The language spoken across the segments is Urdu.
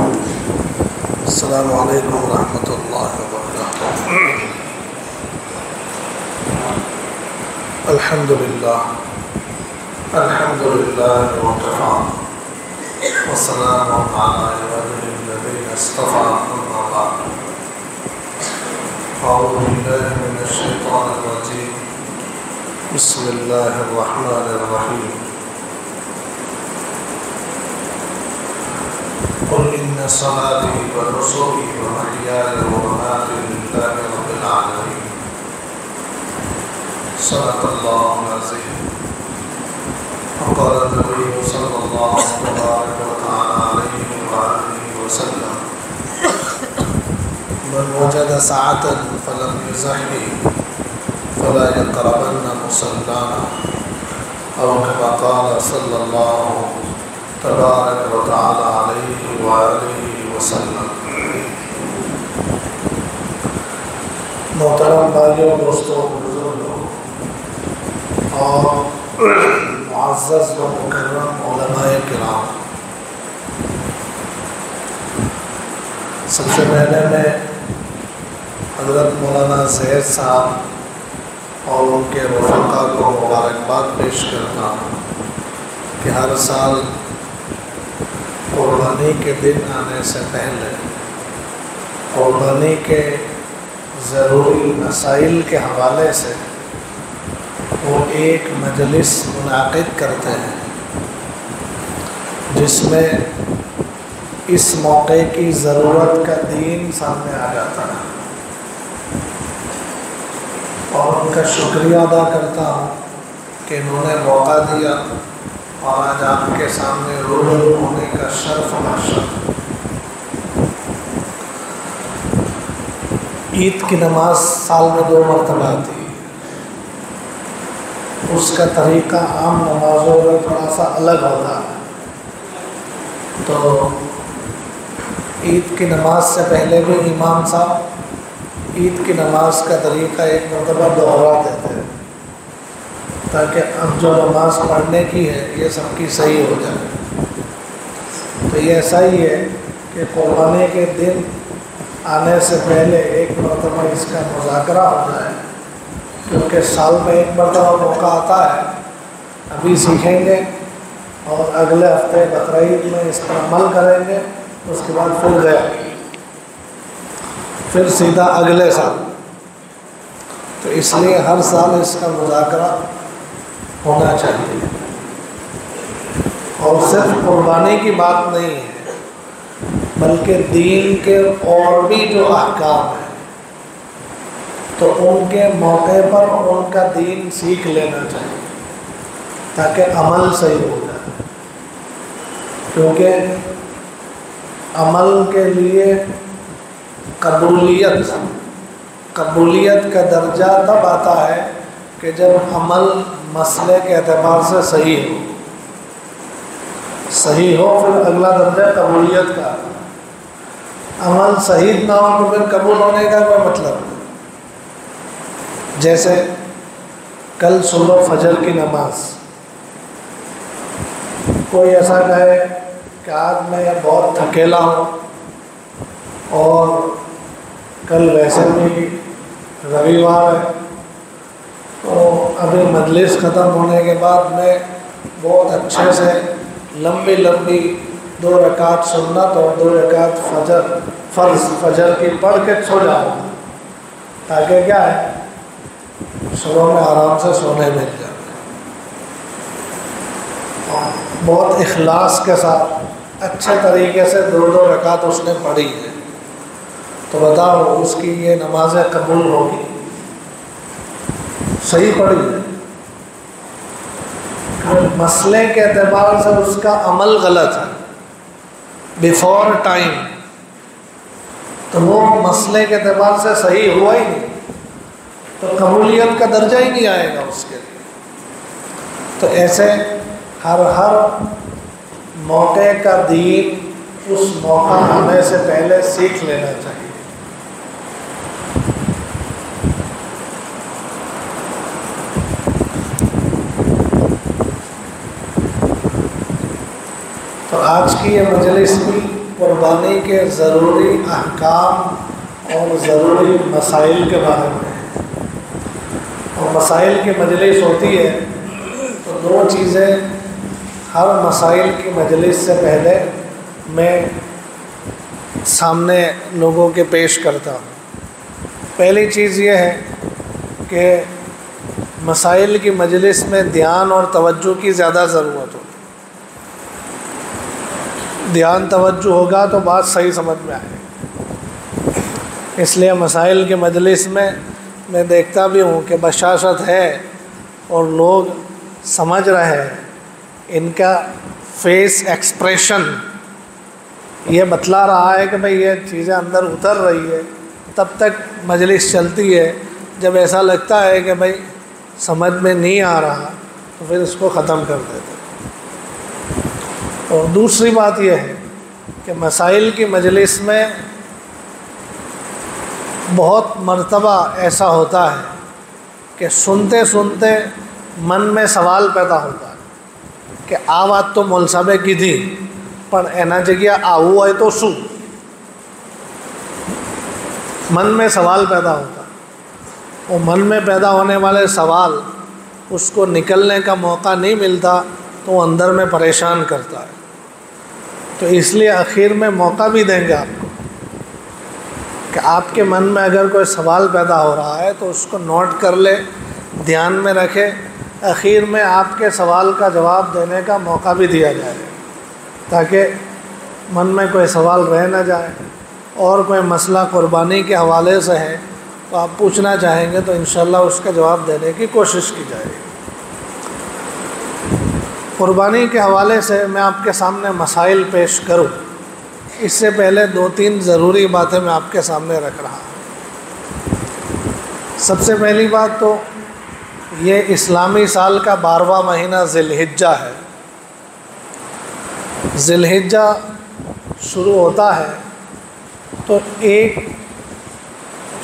السلام علیکم ورحمۃ اللہ وبرکاتہ۔ الحمد للہ وکفیٰ والسلام علی عبادہ الذین اصطفیٰ، اما بعد۔ اعوذ باللہ من الشیطان الرجیم، بسم اللہ الرحمن الرحیم۔ قل ان صلاتي ونسكي ومحياي ومماتي لله رب العالمين، صدق الله العظيم۔ وقال النبي صلى الله تبارك وتعالى عليه وآله وسلم: من وجد ساعة فلم يزحه فلا يقربن مصلانا، أو كما قال صلى الله تبارک و تعالی علیہ وآلہ وسلم۔ محترم بھائیوں، دوستوں، بزرگوں اور معزز و مکرم علماء کرام، سب سے پہلے میں حضرت مولانا زید صاحب اور ان کے رفقا کو مبارکباد پیش کرتا ہوں کہ ہر سال قربانی کے دن آنے سے پہلے قربانی کے ضروری مسائل کے حوالے سے وہ ایک مجلس منعقد کرتے ہیں، جس میں اس موقع کی ضرورت کا دین سامنے آ جاتا ہے، اور ان کا شکریہ ادا کرتا ہوں کہ انہوں نے موقع دیا اور آج آپ کے سامنے روبرو ہونے کا شرف حاصل۔ عید کی نماز سال میں 2 مرتبہ آتی ہے، اس کا طریقہ عام نمازوں میں تھوڑا سا الگ ہوتا ہے، تو عید کی نماز سے پہلے بھی امام صاحب عید کی نماز کا طریقہ 1 مرتبہ دوہرا دیتے ہیں، تاکہ اب جو نماز پڑھنے کی ہے یہ سب کی صحیح ہو جائے۔ تو یہ ایسا ہی ہے کہ قربانی کے دن آنے سے پہلے 1 مرتبہ اس کا مذاکرہ ہوتا ہے، کیونکہ سال میں 1 مرتبہ موقع آتا ہے۔ ابھی سیکھیں گے اور اگلے ہفتے بقرعید میں اس پر عمل کریں گے، اس کے بعد پھر گیا، پھر سیدھا اگلے سال۔ تو اس لیے ہر سال اس کا مذاکرہ ہونا چاہیے، اور صرف قربانی کی بات نہیں ہے بلکہ دین کے اور بھی جو احکام ہیں تو ان کے موقع پر ان کا دین سیکھ لینا چاہیے تاکہ عمل صحیح ہو جائے، کیونکہ عمل کے لیے قبولیت کا درجہ تب آتا ہے کہ جب عمل مسئلے کے اعتبار سے صحیح ہو، پھر اگلا درجہ قبولیت کا۔ عمل صحیح نہ ہو تو پھر قبول ہونے کا کوئی مطلب نہیں۔ جیسے کل صبح فجر کی نماز، کوئی ایسا کہے کہ آج میں بہت تھکیلا ہوں اور کل ویسے بھی رویوار ہے، تو ابھی مجلس ختم ہونے کے بعد میں بہت اچھے سے لمبی 2 رکعت سنت اور 2 رکعت فجر کی پڑھ کے سو جاؤں، تاکہ کیا ہے صبح میں آرام سے سونے مل جائے۔ اور بہت اخلاص کے ساتھ اچھے طریقے سے 2 رکعت اس نے پڑھی ہے، تو بتاؤ اس کی یہ نمازیں قبول ہوگی؟ صحیح پڑھی ہے، مسئلے کے اعتبار سے اس کا عمل غلط ہے بیفور ٹائم، تو وہ مسئلے کے اعتبار سے صحیح ہوا ہی نہیں، تو قبولیت کا درجہ ہی نہیں آئے گا اس کے لیے۔ تو ایسے ہر موقع کا دین اس موقع آنے سے پہلے سیکھ لینا چاہیے۔ تو آج کی یہ مجلس بھی قربانی کے ضروری احکام اور ضروری مسائل کے بارے میں، اور مسائل کی مجلس ہوتی ہے تو دو چیزیں ہر مسائل کی مجلس سے پہلے میں سامنے لوگوں کے پیش کرتا ہوں۔ پہلی چیز یہ ہے کہ مسائل کی مجلس میں دھیان اور توجہ کی زیادہ ضرورت ہوتی ہے۔ دھیان توجہ ہوگا تو بات صحیح سمجھ میں آئے گی۔ اس لیے مسائل کی مجلس میں دیکھتا بھی ہوں کہ بشاشت ہے اور لوگ سمجھ رہے ہیں، ان کا فیس ایکسپریشن یہ بتلا رہا ہے کہ بھئی یہ چیزیں اندر اتر رہی ہے، تب تک مجلس چلتی ہے۔ جب ایسا لگتا ہے کہ بھئی سمجھ میں نہیں آ رہا تو پھر اس کو ختم کر دیتے۔ اور دوسری بات یہ ہے کہ مسائل کی مجلس میں بہت مرتبہ ایسا ہوتا ہے کہ سنتے سنتے من میں سوال پیدا ہوتا ہے کہ آ بات تو مول صاحبે કીધી પણ એના જગ્યા આવું હોય તો શું؟ من میں سوال پیدا ہوتا ہے، وہ من میں پیدا ہونے والے سوال اس کو نکلنے کا موقع نہیں ملتا تو وہ اندر میں پریشان کرتا ہے۔ تو اس لیے اخیر میں موقع بھی دیں گے آپ کو کہ آپ کے من میں اگر کوئی سوال پیدا ہو رہا ہے تو اس کو نوٹ کر لے، دھیان میں رکھے، اخیر میں آپ کے سوال کا جواب دینے کا موقع بھی دیا جائے تاکہ من میں کوئی سوال رہ نہ جائے۔ اور کوئی مسئلہ قربانی کے حوالے سے ہے تو آپ پوچھنا چاہیں گے تو انشاءاللہ اس کا جواب دینے کی کوشش کی جائے گی۔ قربانی کے حوالے سے میں آپ کے سامنے مسائل پیش کروں اس سے پہلے دو تین ضروری باتیں میں آپ کے سامنے رکھ رہا ہوں۔ سب سے پہلی بات تو یہ اسلامی سال کا 12واں مہینہ ذی الحجہ ہے۔ ذی الحجہ شروع ہوتا ہے تو ایک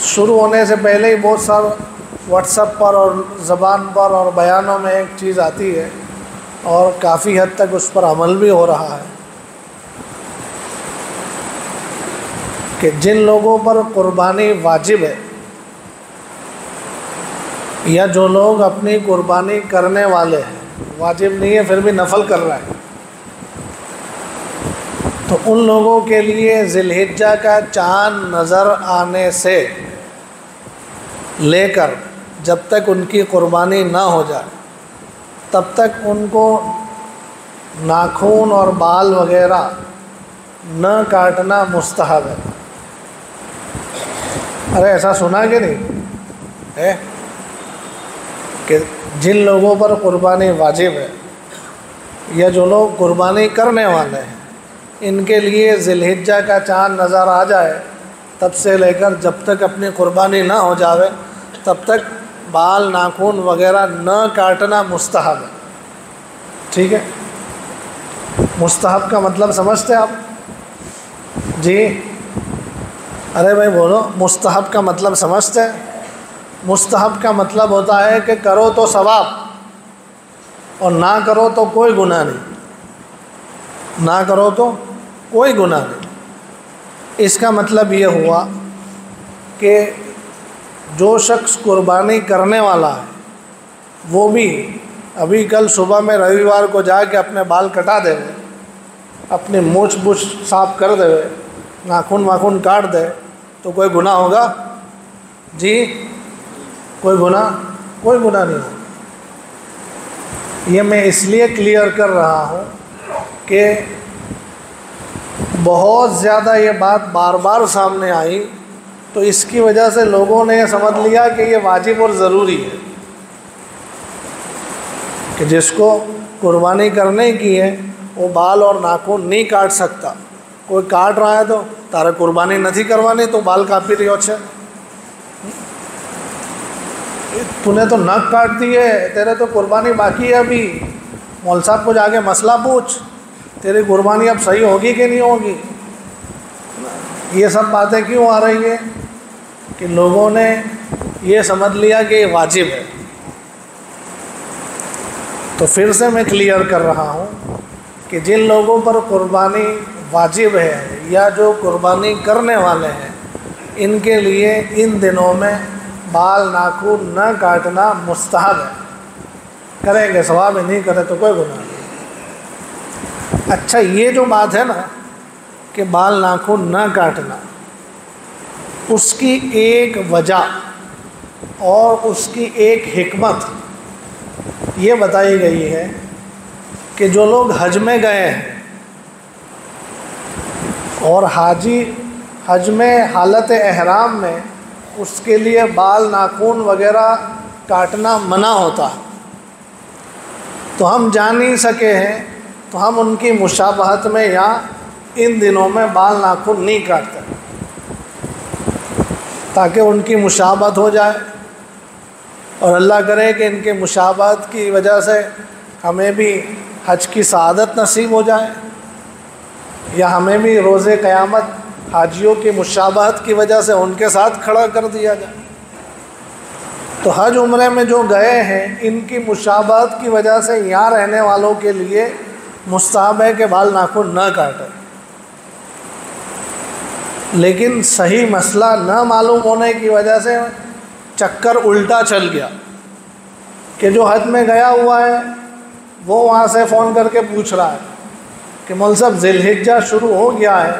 شروع ہونے سے پہلے ہی بہت سارا واٹس ایپ پر اور زبان پر اور بیانوں میں ایک چیز آتی ہے اور کافی حد تک اس پر عمل بھی ہو رہا ہے کہ جن لوگوں پر قربانی واجب ہے یا جو لوگ اپنی قربانی کرنے والے ہیں، واجب نہیں ہے پھر بھی نفل کر رہے ہیں، تو ان لوگوں کے لیے ذی الحجہ کا چاند نظر آنے سے لے کر جب تک ان کی قربانی نہ ہو جائے تب تک ان کو ناخن اور بال وغیرہ نہ کاٹنا مستحب ہے۔ ارے ایسا سنا کہ نہیں ہے کہ جن لوگوں پر قربانی واجب ہے یا جو لوگ قربانی کرنے والے ہیں ان کے لیے ذی الحجہ کا چاند نظر آ جائے تب سے لے کر جب تک اپنی قربانی نہ ہو جاوے تب تک بال ناخن وغیرہ نہ کاٹنا مستحب ہے۔ ٹھیک ہے، مستحب کا مطلب سمجھتے آپ؟ جی ارے بھائی بولو، مستحب کا مطلب سمجھتے ہیں؟ مستحب کا مطلب ہوتا ہے کہ کرو تو ثواب اور نہ کرو تو کوئی گناہ نہیں، نہ کرو تو کوئی گناہ نہیں۔ اس کا مطلب یہ ہوا کہ جو شخص قربانی کرنے والا ہے وہ بھی ابھی کل صبح میں رویوار کو جا کے اپنے بال کٹا دے، اپنی مونچھ بچھ صاف کر دے، ناخن واخن کاٹ دے تو کوئی گناہ ہوگا؟ جی کوئی گناہ نہیں ہوگا۔ یہ میں اس لیے کلیئر کر رہا ہوں کہ بہت زیادہ یہ بات بار بار سامنے آئی تو اس کی وجہ سے لوگوں نے یہ سمجھ لیا کہ یہ واجب اور ضروری ہے کہ جس کو قربانی کرنے کی ہے وہ بال اور ناخن نہیں کاٹ سکتا۔ کوئی کاٹ رہا ہے تو تارے قربانی نہیں کروانی تو بال کاپی رہی اچھے، تو نے تو نک کاٹ دی ہے، تیرے تو قربانی باقی ہے، ابھی مول صاحب کو جا کے مسئلہ پوچھ تیری قربانی اب صحیح ہوگی کہ نہیں ہوگی۔ یہ سب باتیں کیوں آ رہی ہیں کہ لوگوں نے یہ سمجھ لیا کہ یہ واجب ہے۔ تو پھر سے میں کلیئر کر رہا ہوں کہ جن لوگوں پر قربانی واجب ہے یا جو قربانی کرنے والے ہیں ان کے لیے ان دنوں میں بال ناخن نہ کاٹنا مستحب ہے. کریں گے ثواب ہے، نہیں کرے تو کوئی گناہ نہیں. اچھا، یہ جو بات ہے نا کہ بال ناخن نہ کاٹنا، اس کی ایک وجہ اور اس کی ایک حکمت یہ بتائی گئی ہے کہ جو لوگ حج میں گئے ہیں اور حاجی حج میں حالت احرام میں اس کے لیے بال ناخن وغیرہ کاٹنا منع ہوتا ہے، تو ہم جان نہیں سکے ہیں تو ہم ان کی مشابہت میں یا ان دنوں میں بال ناخن نہیں کاٹتے تاکہ ان کی مشابہت ہو جائے، اور اللہ کرے کہ ان کے مشابہت کی وجہ سے ہمیں بھی حج کی سعادت نصیب ہو جائے، یا ہمیں بھی روز قیامت حاجیوں کی مشابہت کی وجہ سے ان کے ساتھ کھڑا کر دیا جائے. تو حج عمرے میں جو گئے ہیں ان کی مشابہت کی وجہ سے یہاں رہنے والوں کے لیے مستحب ہے کہ بال ناخن نہ کاٹیں. لیکن صحیح مسئلہ نہ معلوم ہونے کی وجہ سے چکر الٹا چل گیا کہ جو حج میں گیا ہوا ہے وہ وہاں سے فون کر کے پوچھ رہا ہے کہ مول صاحب ذی الحجہ شروع ہو گیا ہے،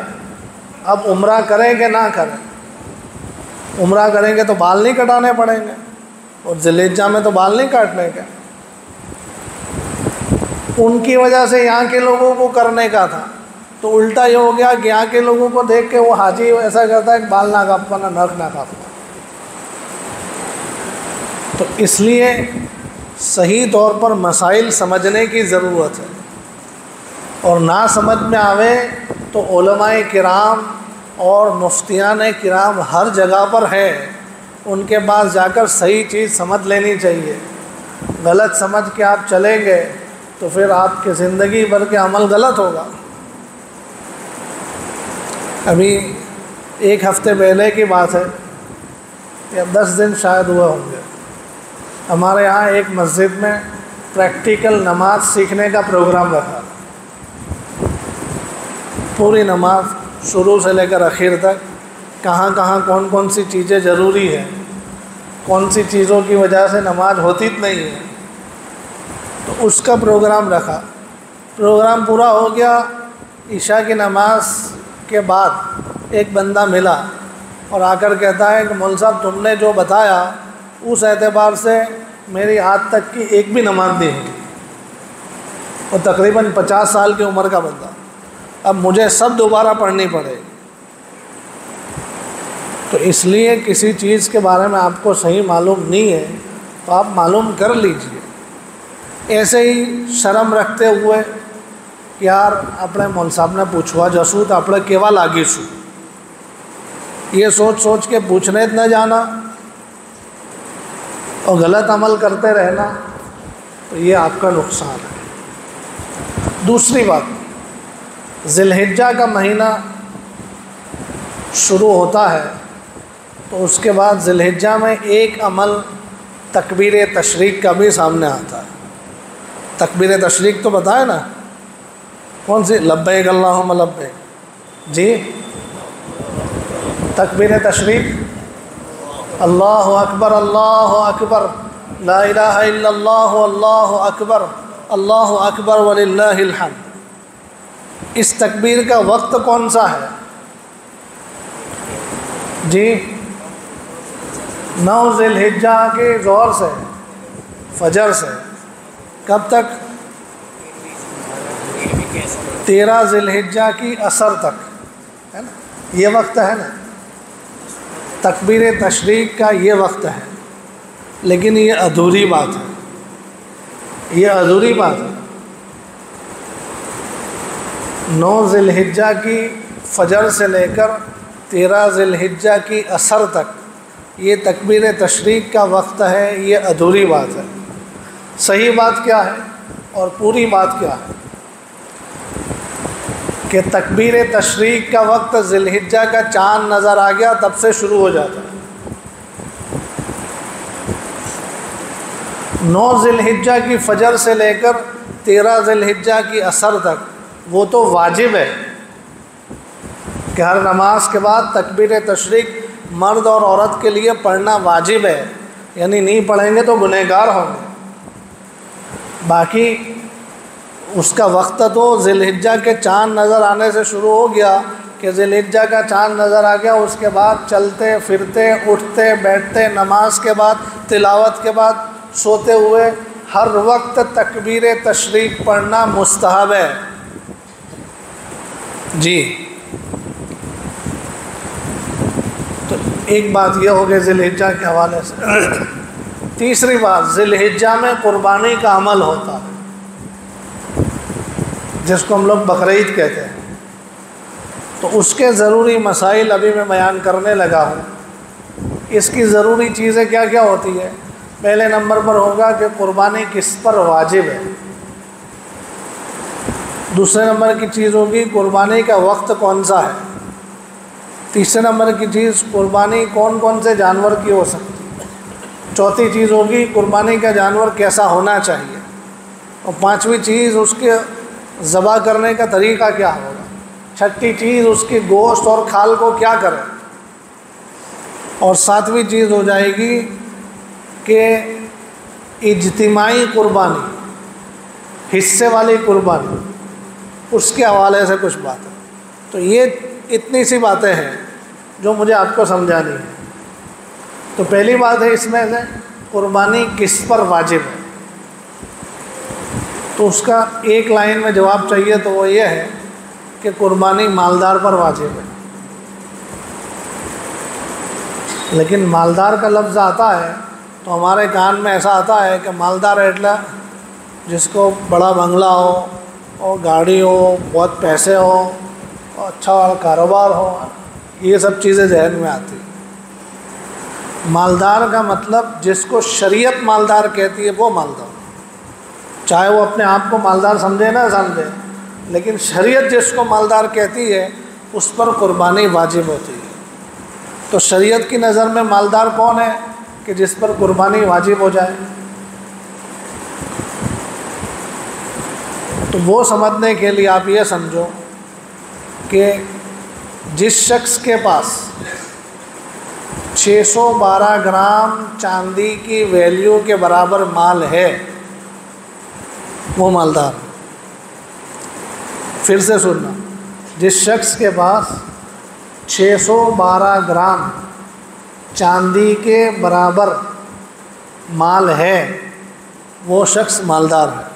اب عمرہ کریں کہ نہ کریں؟ عمرہ کریں گے تو بال نہیں کٹانے پڑیں گے، اور ذی الحجہ میں تو بال نہیں کاٹنے کے. ان کی وجہ سے یہاں کے لوگوں کو کرنے کا تھا، تو الٹا یہ ہو گیا کہ یہاں کے لوگوں کو دیکھ کے وہ حاجی ایسا کرتا ہے کہ بال نہ کاپنا، ناک نہ کاپنا. تو اس لیے صحیح طور پر مسائل سمجھنے کی ضرورت ہے، اور نہ سمجھ میں آوے تو علماء کرام اور مفتیان کرام ہر جگہ پر ہے، ان کے پاس جا کر صحیح چیز سمجھ لینی چاہیے. غلط سمجھ کے آپ چلیں گے تو پھر آپ کی زندگی بھر کے عمل غلط ہوگا. ابھی ایک ہفتے پہلے کی بات ہے یا 10 دن شاید ہوئے ہوں گے، ہمارے یہاں ایک مسجد میں پریکٹیکل نماز سیکھنے کا پروگرام رکھا. پوری نماز شروع سے لے کر آخر تک کہاں کہاں کون کون سی چیزیں ضروری ہیں، کون سی چیزوں کی وجہ سے نماز ہوتی نہیں ہے، تو اس کا پروگرام رکھا. پروگرام پورا ہو گیا، عشاء کی نماز کے بعد ایک بندہ ملا اور آ کر کہتا ہے کہ مول صاحب تم نے جو بتایا اس اعتبار سے میری آج تک کی ایک بھی نماز نہیں ہوئی، اور تقریباً 50 سال کی عمر کا بندہ، اب مجھے سب دوبارہ پڑھنی پڑے گی. تو اس لیے کسی چیز کے بارے میں آپ کو صحیح معلوم نہیں ہے تو آپ معلوم کر لیجئے. ایسے ہی شرم رکھتے ہوئے یار اپنے مول صاحب نے پوچھوا جسو تو اپنے کیوا لاگیسو، یہ سوچ سوچ کے پوچھنے نہ جانا اور غلط عمل کرتے رہنا، تو یہ آپ کا نقصان ہے. دوسری بات، ذی الحجہ کا مہینہ شروع ہوتا ہے تو اس کے بعد ذی الحجہ میں ایک عمل تکبیر تشریق کا بھی سامنے آتا ہے. تکبیر تشریق تو بتائے نا کون سی؟ لبیک اللہم لبیک. جی تکبیر تشریق، اللہ اکبر لا الہ الا اللہ اللہ اکبر وللہ الحمد. اس تکبیر کا وقت کون سا ہے؟ جی 9 ذی الحجہ کے ظہر سے، فجر سے کب تک؟ 13 ذی الحجہ کی عصر تک، ہے نا؟ یہ وقت ہے نا تکبیر تشریق کا، یہ وقت ہے. لیکن یہ ادھوری بات ہے، یہ ادھوری بات ہے. 9 ذی الحجہ کی فجر سے لے کر 13 ذی الحجہ کی عصر تک یہ تکبیر تشریق کا وقت ہے، یہ ادھوری بات ہے. صحیح بات کیا ہے اور پوری بات کیا ہے کہ تکبیر تشریق کا وقت ذی الحجہ کا چاند نظر آ گیا تب سے شروع ہو جاتا ہے. 9 ذی الحجہ کی فجر سے لے کر 13 ذی الحجہ کی عصر تک وہ تو واجب ہے، کہ ہر نماز کے بعد تکبیر تشریق مرد اور عورت کے لیے پڑھنا واجب ہے، یعنی نہیں پڑھیں گے تو گنہگار ہوں گے۔ باقی اس کا وقت تو ذی الحجہ کے چاند نظر آنے سے شروع ہو گیا کہ ذی الحجہ کا چاند نظر آ گیا، اس کے بعد چلتے پھرتے اٹھتے بیٹھتے نماز کے بعد تلاوت کے بعد سوتے ہوئے ہر وقت تکبیر تشریق پڑھنا مستحب ہے۔ جی، تو ایک بات یہ ہو گئی ذی الحجہ کے حوالے سے۔ تیسری بات، ذی الحجہ میں قربانی کا عمل ہوتا ہے جس کو ہم لوگ بقرعید کہتے ہیں، تو اس کے ضروری مسائل ابھی میں بیان کرنے لگا ہوں۔ اس کی ضروری چیزیں کیا کیا ہوتی ہے؟ پہلے نمبر پر ہوگا کہ قربانی کس پر واجب ہے۔ دوسرے نمبر کی چیز ہوگی قربانی کا وقت کون سا ہے۔ تیسرے نمبر کی چیز قربانی کون کون سے جانور کی ہو سکتی ہے۔ چوتھی چیز ہوگی قربانی کا جانور کیسا ہونا چاہیے، اور پانچویں چیز اس کے ذبح کرنے کا طریقہ کیا ہوگا۔ چھٹی چیز اس کی گوشت اور کھال کو کیا کریں، اور ساتویں چیز ہو جائے گی کہ اجتماعی قربانی، حصے والی قربانی، اس کے حوالے سے کچھ باتیں۔ تو یہ اتنی سی باتیں ہیں جو مجھے آپ کو سمجھانی ہے۔ تو پہلی بات ہے اس میں سے قربانی کس پر واجب ہے، تو اس کا ایک لائن میں جواب چاہیے تو وہ یہ ہے کہ قربانی مالدار پر واجب ہے۔ لیکن مالدار کا لفظ آتا ہے تو ہمارے کان میں ایسا آتا ہے کہ مالدار ایٹلا جس کو بڑا بنگلہ ہو اور گاڑی ہو، بہت پیسے ہو اور اچھا کاروبار ہو، یہ سب چیزیں ذہن میں آتی ہیں۔ مالدار کا مطلب جس کو شریعت مالدار کہتی ہے وہ مالدار، چاہے وہ اپنے آپ کو مالدار سمجھے نہ سمجھے، لیکن شریعت جس کو مالدار کہتی ہے اس پر قربانی واجب ہوتی ہے۔ تو شریعت کی نظر میں مالدار کون ہے کہ جس پر قربانی واجب ہو جائے؟ تو وہ سمجھنے کے لیے آپ یہ سمجھو کہ جس شخص کے پاس 612 گرام چاندی کی ویلیو کے برابر مال ہے وہ مالدار۔ پھر سے سننا، جس شخص کے پاس 612 گرام چاندی کے برابر مال ہے وہ شخص مالدار ہے۔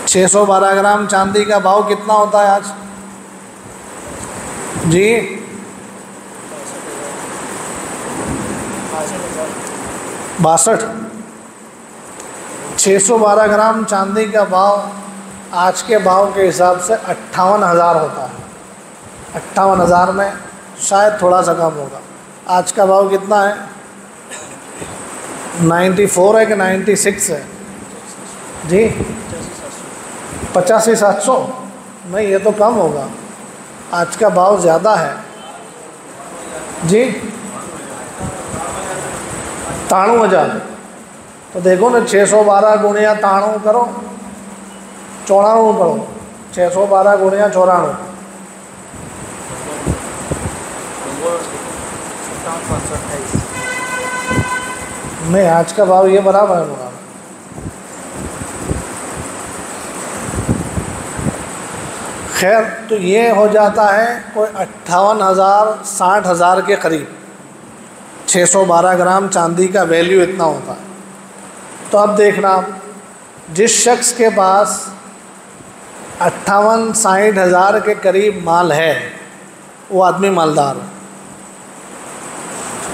612 گرام چاندی کا بھاؤ کتنا ہوتا ہے آج؟ جی 62۔ 612 گرام چاندی کا بھاؤ آج کے بھاؤ کے حساب سے 58,000 ہوتا ہے۔ 58,000 میں شاید تھوڑا سا کم ہوگا۔ آج کا بھاؤ کتنا ہے؟ 94 ہے کہ 96 ہے؟ جی 85,700؟ نہیں، یہ تو کم ہوگا، آج کا بھاؤ زیادہ ہے۔ جی 93,000۔ تو دیکھو نا، 612 گنیا 93 کرو، 94 کرو، 612 گنیا 94۔ نہیں، آج کا بھاؤ یہ برابر ہے مولانا۔ خیر، تو یہ ہو جاتا ہے کوئی 58,000 60,000 کے قریب۔ 612 گرام چاندی کا ویلیو اتنا ہوتا ہے۔ تو اب دیکھنا، جس شخص کے پاس 58-60,000 کے قریب مال ہے وہ آدمی مالدار ہے۔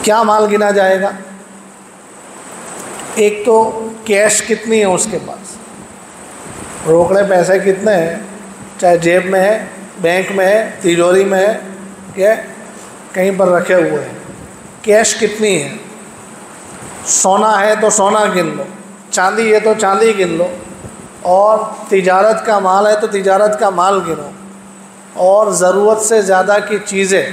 کیا مال گنا جائے گا؟ ایک تو کیش کتنی ہے اس کے پاس، روکڑے پیسے کتنے ہیں، چاہے جیب میں ہے، بینک میں ہے، تجوری میں ہے کہ کہیں پر رکھے ہوئے ہیں، کیش کتنی ہے۔ سونا ہے تو سونا گن لو، چاندی ہے تو چاندی گن لو، اور تجارت کا مال ہے تو تجارت کا مال گنو، اور ضرورت سے زیادہ کی چیزیں،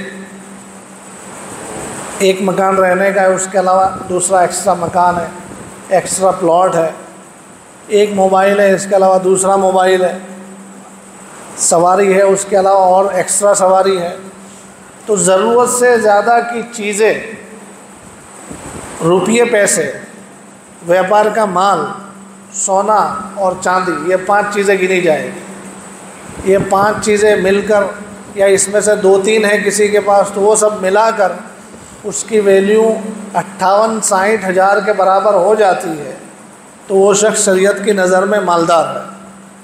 ایک مکان رہنے کا ہے، اس کے علاوہ دوسرا ایکسٹرا مکان ہے، ایکسٹرا پلاٹ ہے، ایک موبائل ہے، اس کے علاوہ دوسرا موبائل ہے، سواری ہے، اس کے علاوہ اور ایکسٹرا سواری ہے، تو ضرورت سے زیادہ کی چیزیں، روپیے پیسے، ویاپار کا مال، سونا اور چاندی، یہ 5 چیزیں گنی جائیں گی۔ یہ 5 چیزیں مل کر، یا اس میں سے 2-3 ہیں کسی کے پاس، تو وہ سب ملا کر اس کی ویلیو 58-60 ہزار کے برابر ہو جاتی ہے، تو وہ شخص شریعت کی نظر میں مالدار ہے،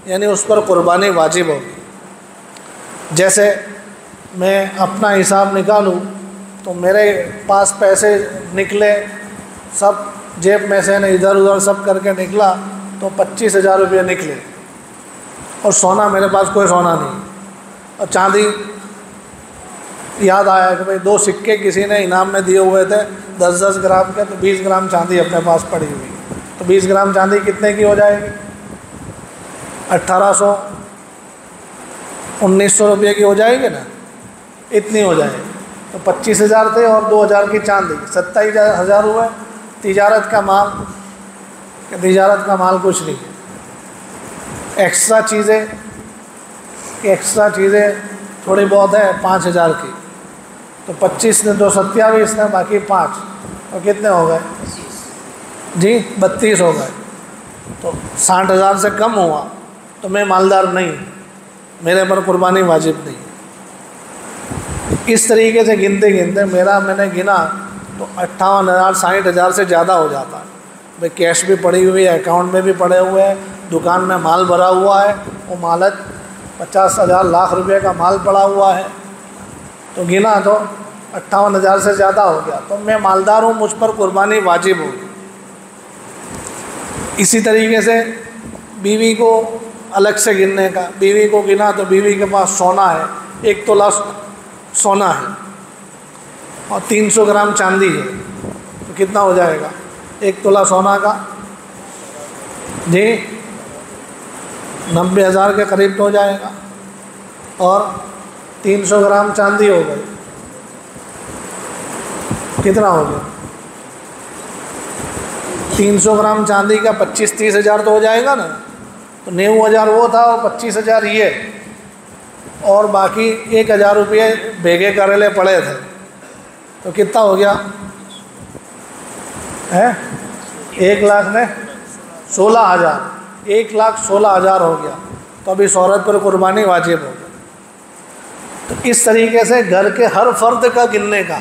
یعنی اس پر قربانی واجب ہوگی۔ جیسے میں اپنا حساب نکالوں تو میرے پاس پیسے نکلے، سب جیب میں سے ادھر ادھر سب کر کے نکلا تو 25,000 روپئے نکلے، اور سونا میرے پاس کوئی سونا نہیں، اور چاندی یاد آیا کہ بھئی 2 سکے کسی نے انعام میں دیے ہوئے تھے 10-10 گرام کے، تو 20 گرام چاندی اپنے پاس پڑی ہوئی، تو 20 گرام چاندی کتنے کی ہو جائے گی؟ 1800 1900 روپئے کی ہو جائے گی نا، اتنی ہو جائے گی۔ تو 25,000 تھے اور 2,000 کی چاندی، 27,000 ہوئے۔ تجارت کا مال، کہ تجارت کا مال کچھ نہیں ہے، ایکسٹرا چیزیں تھوڑی بہت ہے 5,000 کی، تو 25 نے 2 27 نے، باقی 5، اور کتنے ہو گئے جی؟ 32 ہو گئے۔ تو 60,000 سے کم ہوا تو میں مالدار نہیں، میرے پر قربانی واجب نہیں۔ اس طریقے سے گنتے گنتے میں نے گنا تو 58,000 60,000 سے زیادہ ہو جاتا ہے۔ بھئی کیش بھی پڑی ہوئی ہے، اکاؤنٹ میں بھی پڑے ہوئے ہیں، دکان میں مال بھرا ہوا ہے، وہ مالت 50,000 لاکھ روپے کا مال پڑا ہوا ہے، تو گنا تو 58,000 سے زیادہ ہو گیا، تو میں مالدار ہوں، مجھ پر قربانی واجب ہوگی۔ اسی طریقے سے بیوی کو الگ سے گننے کا، بیوی کو گنا تو بیوی کے پاس سونا ہے، 1 تولہ سونا ہے اور 300 گرام چاندی ہے، تو کتنا ہو جائے گا 1 تولہ سونا کا؟ جی 90,000 کے قریب تو ہو جائے گا، اور 300 گرام چاندی ہو گئی، کتنا ہو گیا؟ 300 گرام چاندی کا 25-30 ہزار تو ہو جائے گا نا، تو 90,000 وہ تھا اور 25,000 یہ، اور باقی 1,000 روپئے بھیگے کریلے پڑے تھے، تو کتنا ہو گیا؟ 1,16,000 1,16,000 ہو گیا، تو ابھی عورت پر قربانی واجب ہو گیا۔ تو اس طریقے سے گھر کے ہر فرد کا گننے کا،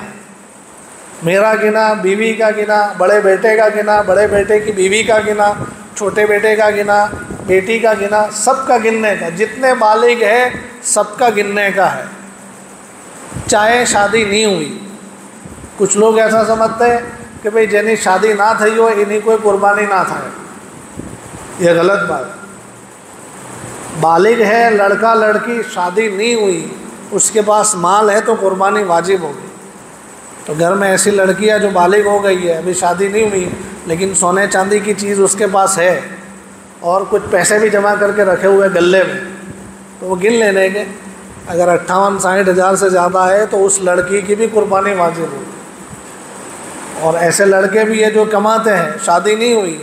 میرا گنا، بیوی کا گنا، بڑے بیٹے کا گنا، بڑے بیٹے کی بیوی کا گنا، چھوٹے بیٹے کا گنا، بیٹی کا گنا، سب کا گننے کا، جتنے بالغ ہے سب کا گننے کا ہے، چاہے شادی نہیں ہوئی۔ کچھ لوگ ایسا سمجھتے ہیں کہ بھئی جنہیں شادی نہ تھی ہو انہیں کوئی قربانی نہ تھا، یہ غلط بات۔ بالغ ہے لڑکا لڑکی، شادی نہیں ہوئی، اس کے پاس مال ہے تو قربانی واجب ہوگی۔ تو گھر میں ایسی لڑکی ہے جو بالغ ہو گئی ہے، ابھی شادی نہیں ہوئی، لیکن سونے چاندی کی چیز اس کے پاس ہے، اور کچھ پیسے بھی جمع کر کے رکھے ہوئے گلے میں، تو وہ گن لینے کے، اگر 58-60 ہزار سے زیادہ ہے تو اس لڑکی کی بھی قربانی واجب ہوگی۔ اور ایسے لڑکے بھی ہیں جو کماتے ہیں، شادی نہیں ہوئی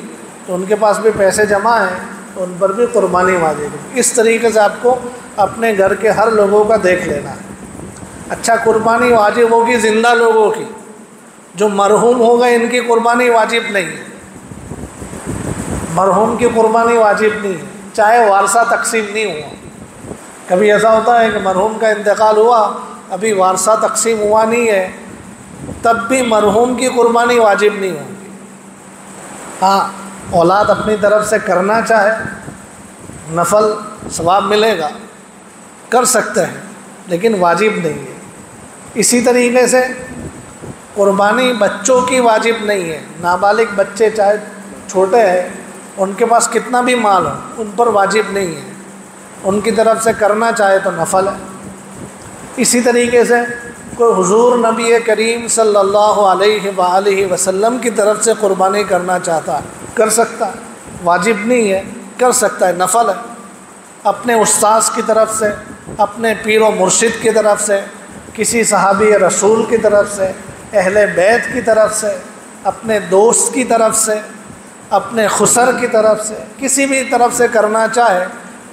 تو ان کے پاس بھی پیسے جمع ہیں، تو ان پر بھی قربانی واجب ہوگی۔ اس طریقے سے آپ کو اپنے گھر کے ہر لوگوں کا دیکھ لینا ہے۔ اچھا، قربانی واجب ہوگی زندہ لوگوں کی، جو مرحوم ہو گئے ان کی قربانی واجب نہیں ہے، مرحوم کی قربانی واجب نہیں ہے، چاہے وارثہ تقسیم نہیں ہوا۔ کبھی ایسا ہوتا ہے کہ مرحوم کا انتقال ہوا، ابھی وارثہ تقسیم ہوا نہیں ہے، تب بھی مرحوم کی قربانی واجب نہیں ہوگی۔ ہاں، اولاد اپنی طرف سے کرنا چاہے، نفل ثواب ملے گا، کر سکتے ہیں، لیکن واجب نہیں ہے۔ اسی طریقے سے قربانی بچوں کی واجب نہیں ہے، نابالغ بچے چاہے چھوٹے ہیں، ان کے پاس کتنا بھی مال ہو، ان پر واجب نہیں ہے، ان کی طرف سے کرنا چاہے تو نفل ہے۔ اسی طریقے سے کوئی حضور نبی کریم صلی اللہ علیہ وآلہ وسلم کی طرف سے قربانی کرنا چاہتا ہے، کر سکتا ہے، واجب نہیں ہے، کر سکتا ہے، نفل ہے۔ اپنے استاذ کی طرف سے، اپنے پیر و مرشد کی طرف سے، کسی صحابی رسول کی طرف سے، اہل بیت کی طرف سے، اپنے دوست کی طرف سے، اپنے خسر کی طرف سے، کسی بھی طرف سے کرنا چاہے،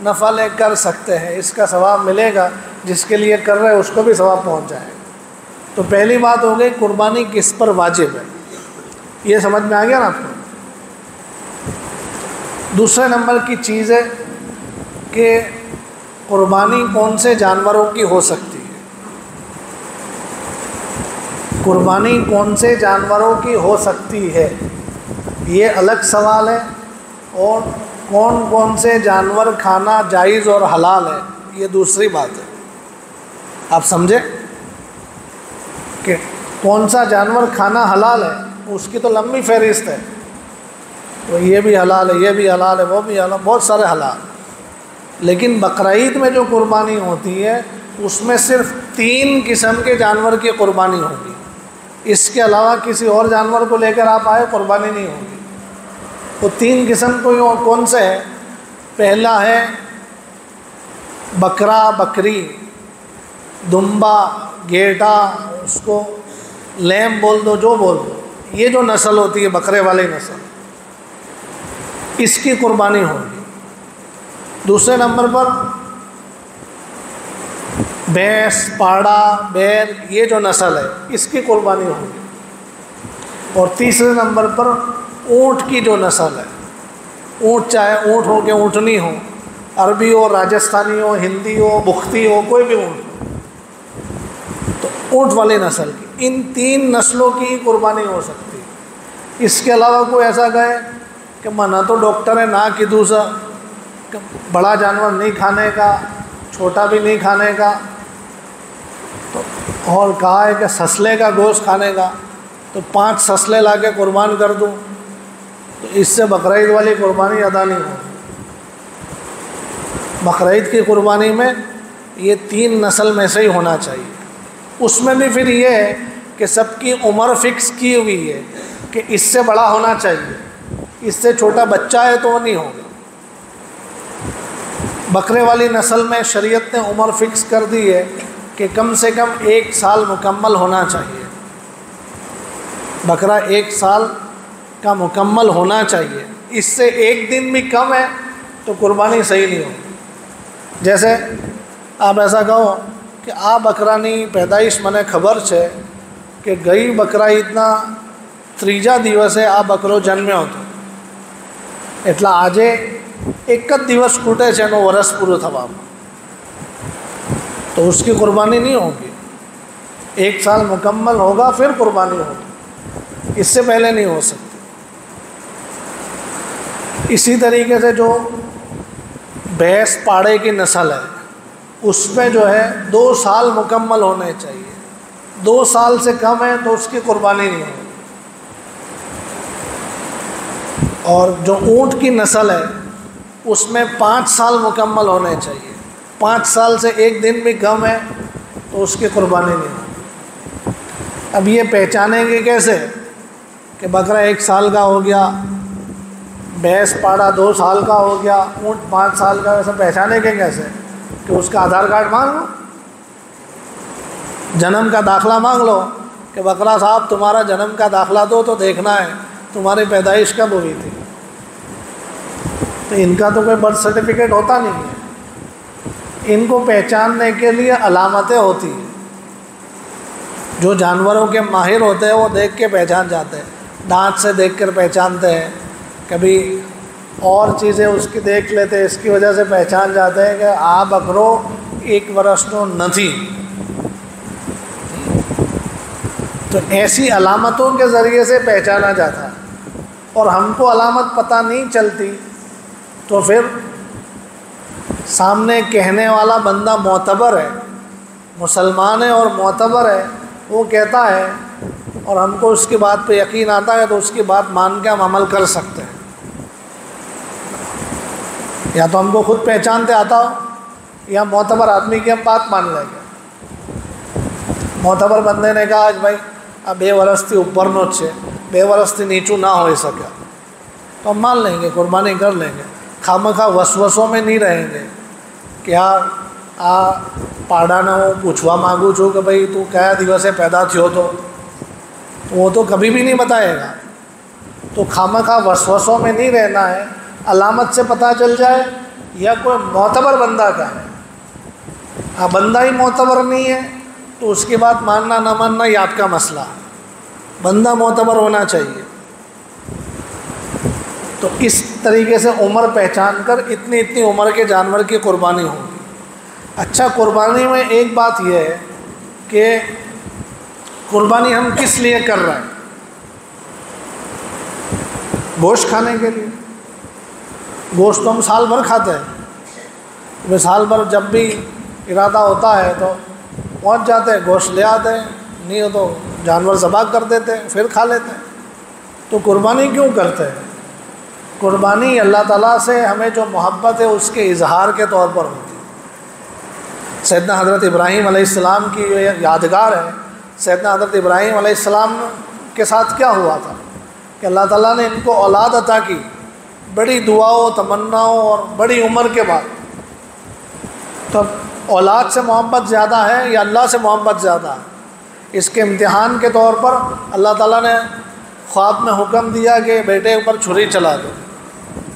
نفع لے کر سکتے ہیں، اس کا ثواب ملے گا، جس کے لیے کر رہے اس کو بھی ثواب پہنچ جائے گا۔ تو پہلی بات ہو گئی قربانی کس پر واجب ہے، یہ سمجھ میں آ گیا نا آپ کو۔ دوسرے نمبر کی چیز ہے کہ قربانی کون سے جانوروں کی ہو سکتی ہے، قربانی کون سے جانوروں کی ہو سکتی ہے یہ الگ سوال ہے، اور کون کون سے جانور کھانا جائز اور حلال ہے یہ دوسری بات ہے۔ آپ سمجھے کہ کون سا جانور کھانا حلال ہے، اس کی تو لمبی فہرست ہے، تو یہ بھی حلال ہے، یہ بھی حلال ہے، وہ بھی حلال، بہت سارے حلال۔ لیکن بقرعید میں جو قربانی ہوتی ہے اس میں صرف 3 قسم کے جانور کی قربانی ہوگی، اس کے علاوہ کسی اور جانور کو لے کر آپ آئے قربانی نہیں ہوگی۔ وہ 3 قسم کون سے ہیں؟ پہلا ہے بکرا بکری، دمبا گیٹا، اس کو لیم بول دو، جو بول دو، یہ جو نسل ہوتی ہے بکرے والی نسل، اس کی قربانی ہوگی۔ دوسرے نمبر پر بھینس پاڑا بیل، یہ جو نسل ہے اس کی قربانی ہوگی۔ اور تیسرے نمبر پر اونٹ کی جو نسل ہے، اونٹ چاہے اونٹ ہو کہ اونٹنی ہو، عربی ہو راجستھانی ہو ہندی ہو بختی ہو، کوئی بھی اونٹ ہو، تو اونٹ والی نسل کی، ان 3 نسلوں کی قربانی ہو سکتی ہے۔ اس کے علاوہ کوئی ایسا کہے کہ منع تو ڈاکٹر ہے نہ کہ دوسرا، کہ بڑا جانور نہیں کھانے کا، چھوٹا بھی نہیں کھانے کا، تو اور کہا ہے کہ سسلے کا گوشت کھانے کا، تو 5 سسلے لا کے قربان کر دوں، تو اس سے بقرعید والی قربانی ادا نہیں ہوگی۔ بقرعید کی قربانی میں یہ 3 نسل میں سے ہی ہونا چاہیے۔ اس میں بھی پھر یہ ہے کہ سب کی عمر فکس کی ہوئی ہے کہ اس سے بڑا ہونا چاہیے، اس سے چھوٹا بچہ ہے تو وہ نہیں ہوگا۔ بکرے والی نسل میں شریعت نے عمر فکس کر دی ہے کہ کم سے کم 1 سال مکمل ہونا چاہیے، بکرا 1 سال کا مکمل ہونا چاہیے، اس سے 1 دن بھی کم ہے تو قربانی صحیح نہیں ہوگی۔ جیسے آپ ایسا کہو کہ آ بکرانی پیدائش મને ખબર છે કે ગઈ બકરાઈદના 3જા દિવસે આ બકરો જન્મ્યો હતો, એટલે આજે એક જ દિવસ ખૂટે છે એનું વરસ પૂરું થવામાં, تو اس کی قربانی نہیں ہوگی۔ 1 سال مکمل ہوگا پھر قربانی ہوگی، اس سے پہلے نہیں ہو سکتی۔ اسی طریقے سے جو بھینس پاڑے کی نسل ہے اس میں جو ہے 2 سال مکمل ہونے چاہیے، 2 سال سے کم ہے تو اس کی قربانی نہیں ہوگی۔ اور جو اونٹ کی نسل ہے اس میں 5 سال مکمل ہونے چاہیے، 5 سال سے 1 دن بھی کم ہے تو اس کی قربانی نہیں ہوگی۔ اب یہ پہچانیں گے کیسے کہ بکرا 1 سال کا ہو گیا، بھینس پاڑا 2 سال کا ہو گیا، اونٹ 5 سال کا، ویسے پہچانیں گے کیسے؟ کہ اس کا آدھار کارڈ مانگ لو، جنم کا داخلہ مانگ لو کہ بکرا صاحب تمہارا جنم کا داخلہ دو تو دیکھنا ہے تمہاری پیدائش کب ہوئی تھی۔ تو ان کا تو کوئی برتھ سرٹیفکیٹ ہوتا نہیں ہے، ان کو پہچاننے کے لیے علامتیں ہوتی ہیں۔ جو جانوروں کے ماہر ہوتے ہیں وہ دیکھ کے پہچان جاتے ہیں، دانت سے دیکھ کر پہچانتے ہیں، کبھی اور چیزیں اس کی دیکھ لیتے ہیں، اس کی وجہ سے پہچان جاتے ہیں کہ آ بکرو 1 વર્ષનો નથી۔ تو ایسی علامتوں کے ذریعے سے پہچانا جاتا ہے، اور ہم کو علامت پتہ نہیں چلتی تو پھر سامنے کہنے والا بندہ معتبر ہے، مسلمان ہے اور معتبر ہے، وہ کہتا ہے اور ہم کو اس کی بات پہ یقین آتا ہے تو اس کی بات مان کے ہم عمل کر سکتے ہیں۔ یا تو ہم کو خود پہچانتے آتا ہو یا معتبر آدمی کی ہم بات مان لیں گے۔ معتبر بندے نے کہا آج بھائی اب 2 વર્ષથી ઉપરનો જ છે، 2 વર્ષથી નીચું ના હોઈ શકે، تو ہم مان لیں گے، قربانی کر لیں گے، خامخواہ وسوسوں میں نہیں رہیں گے کہ یار આ પાડાને હું પૂછવા માગું છું કે ભાઈ તું કયા દિવસે પેદા થયો તો وہ تو کبھی بھی نہیں بتائے گا۔ تو خامخواہ وسوسوں میں نہیں رہنا ہے، علامت سے پتہ چل جائے یا کوئی معتبر بندہ کا ہے. ہاں بندہ ہی معتبر نہیں ہے تو اس کی بات ماننا نہ ماننا یہ آپ کا مسئلہ ہے. بندہ معتبر ہونا چاہیے. تو اس طریقے سے عمر پہچان کر اتنی عمر کے جانور کی قربانی ہوگی. اچھا قربانی میں ایک بات یہ ہے کہ قربانی ہم کس لیے کر رہے ہیں؟ گوشت کھانے کے لیے. گوشت تو ہم سال بھر کھاتے ہیں. سال بھر جب بھی ارادہ ہوتا ہے تو پہنچ جاتے ہیں, گوشت لے آتے ہیں, نہیں ہو تو جانور ذبح کر دیتے ہیں, پھر کھا لیتے ہیں. تو قربانی کیوں کرتے ہیں؟ قربانی اللہ تعالیٰ سے ہمیں جو محبت ہے اس کے اظہار کے طور پر ہوتی ہے. سیدنا حضرت ابراہیم علیہ السلام کی یہ یادگار ہے. سیدنا حضرت ابراہیم علیہ السلام کے ساتھ کیا ہوا تھا کہ اللہ تعالیٰ نے ان کو اولاد عطا کی, بڑی دعاؤں تمناؤں اور بڑی عمر کے بعد. تو اولاد سے محبت زیادہ ہے یا اللہ سے محبت زیادہ ہے؟ اس کے امتحان کے طور پر اللہ تعالیٰ نے خواب میں حکم دیا کہ بیٹے پر چھری چلا دو.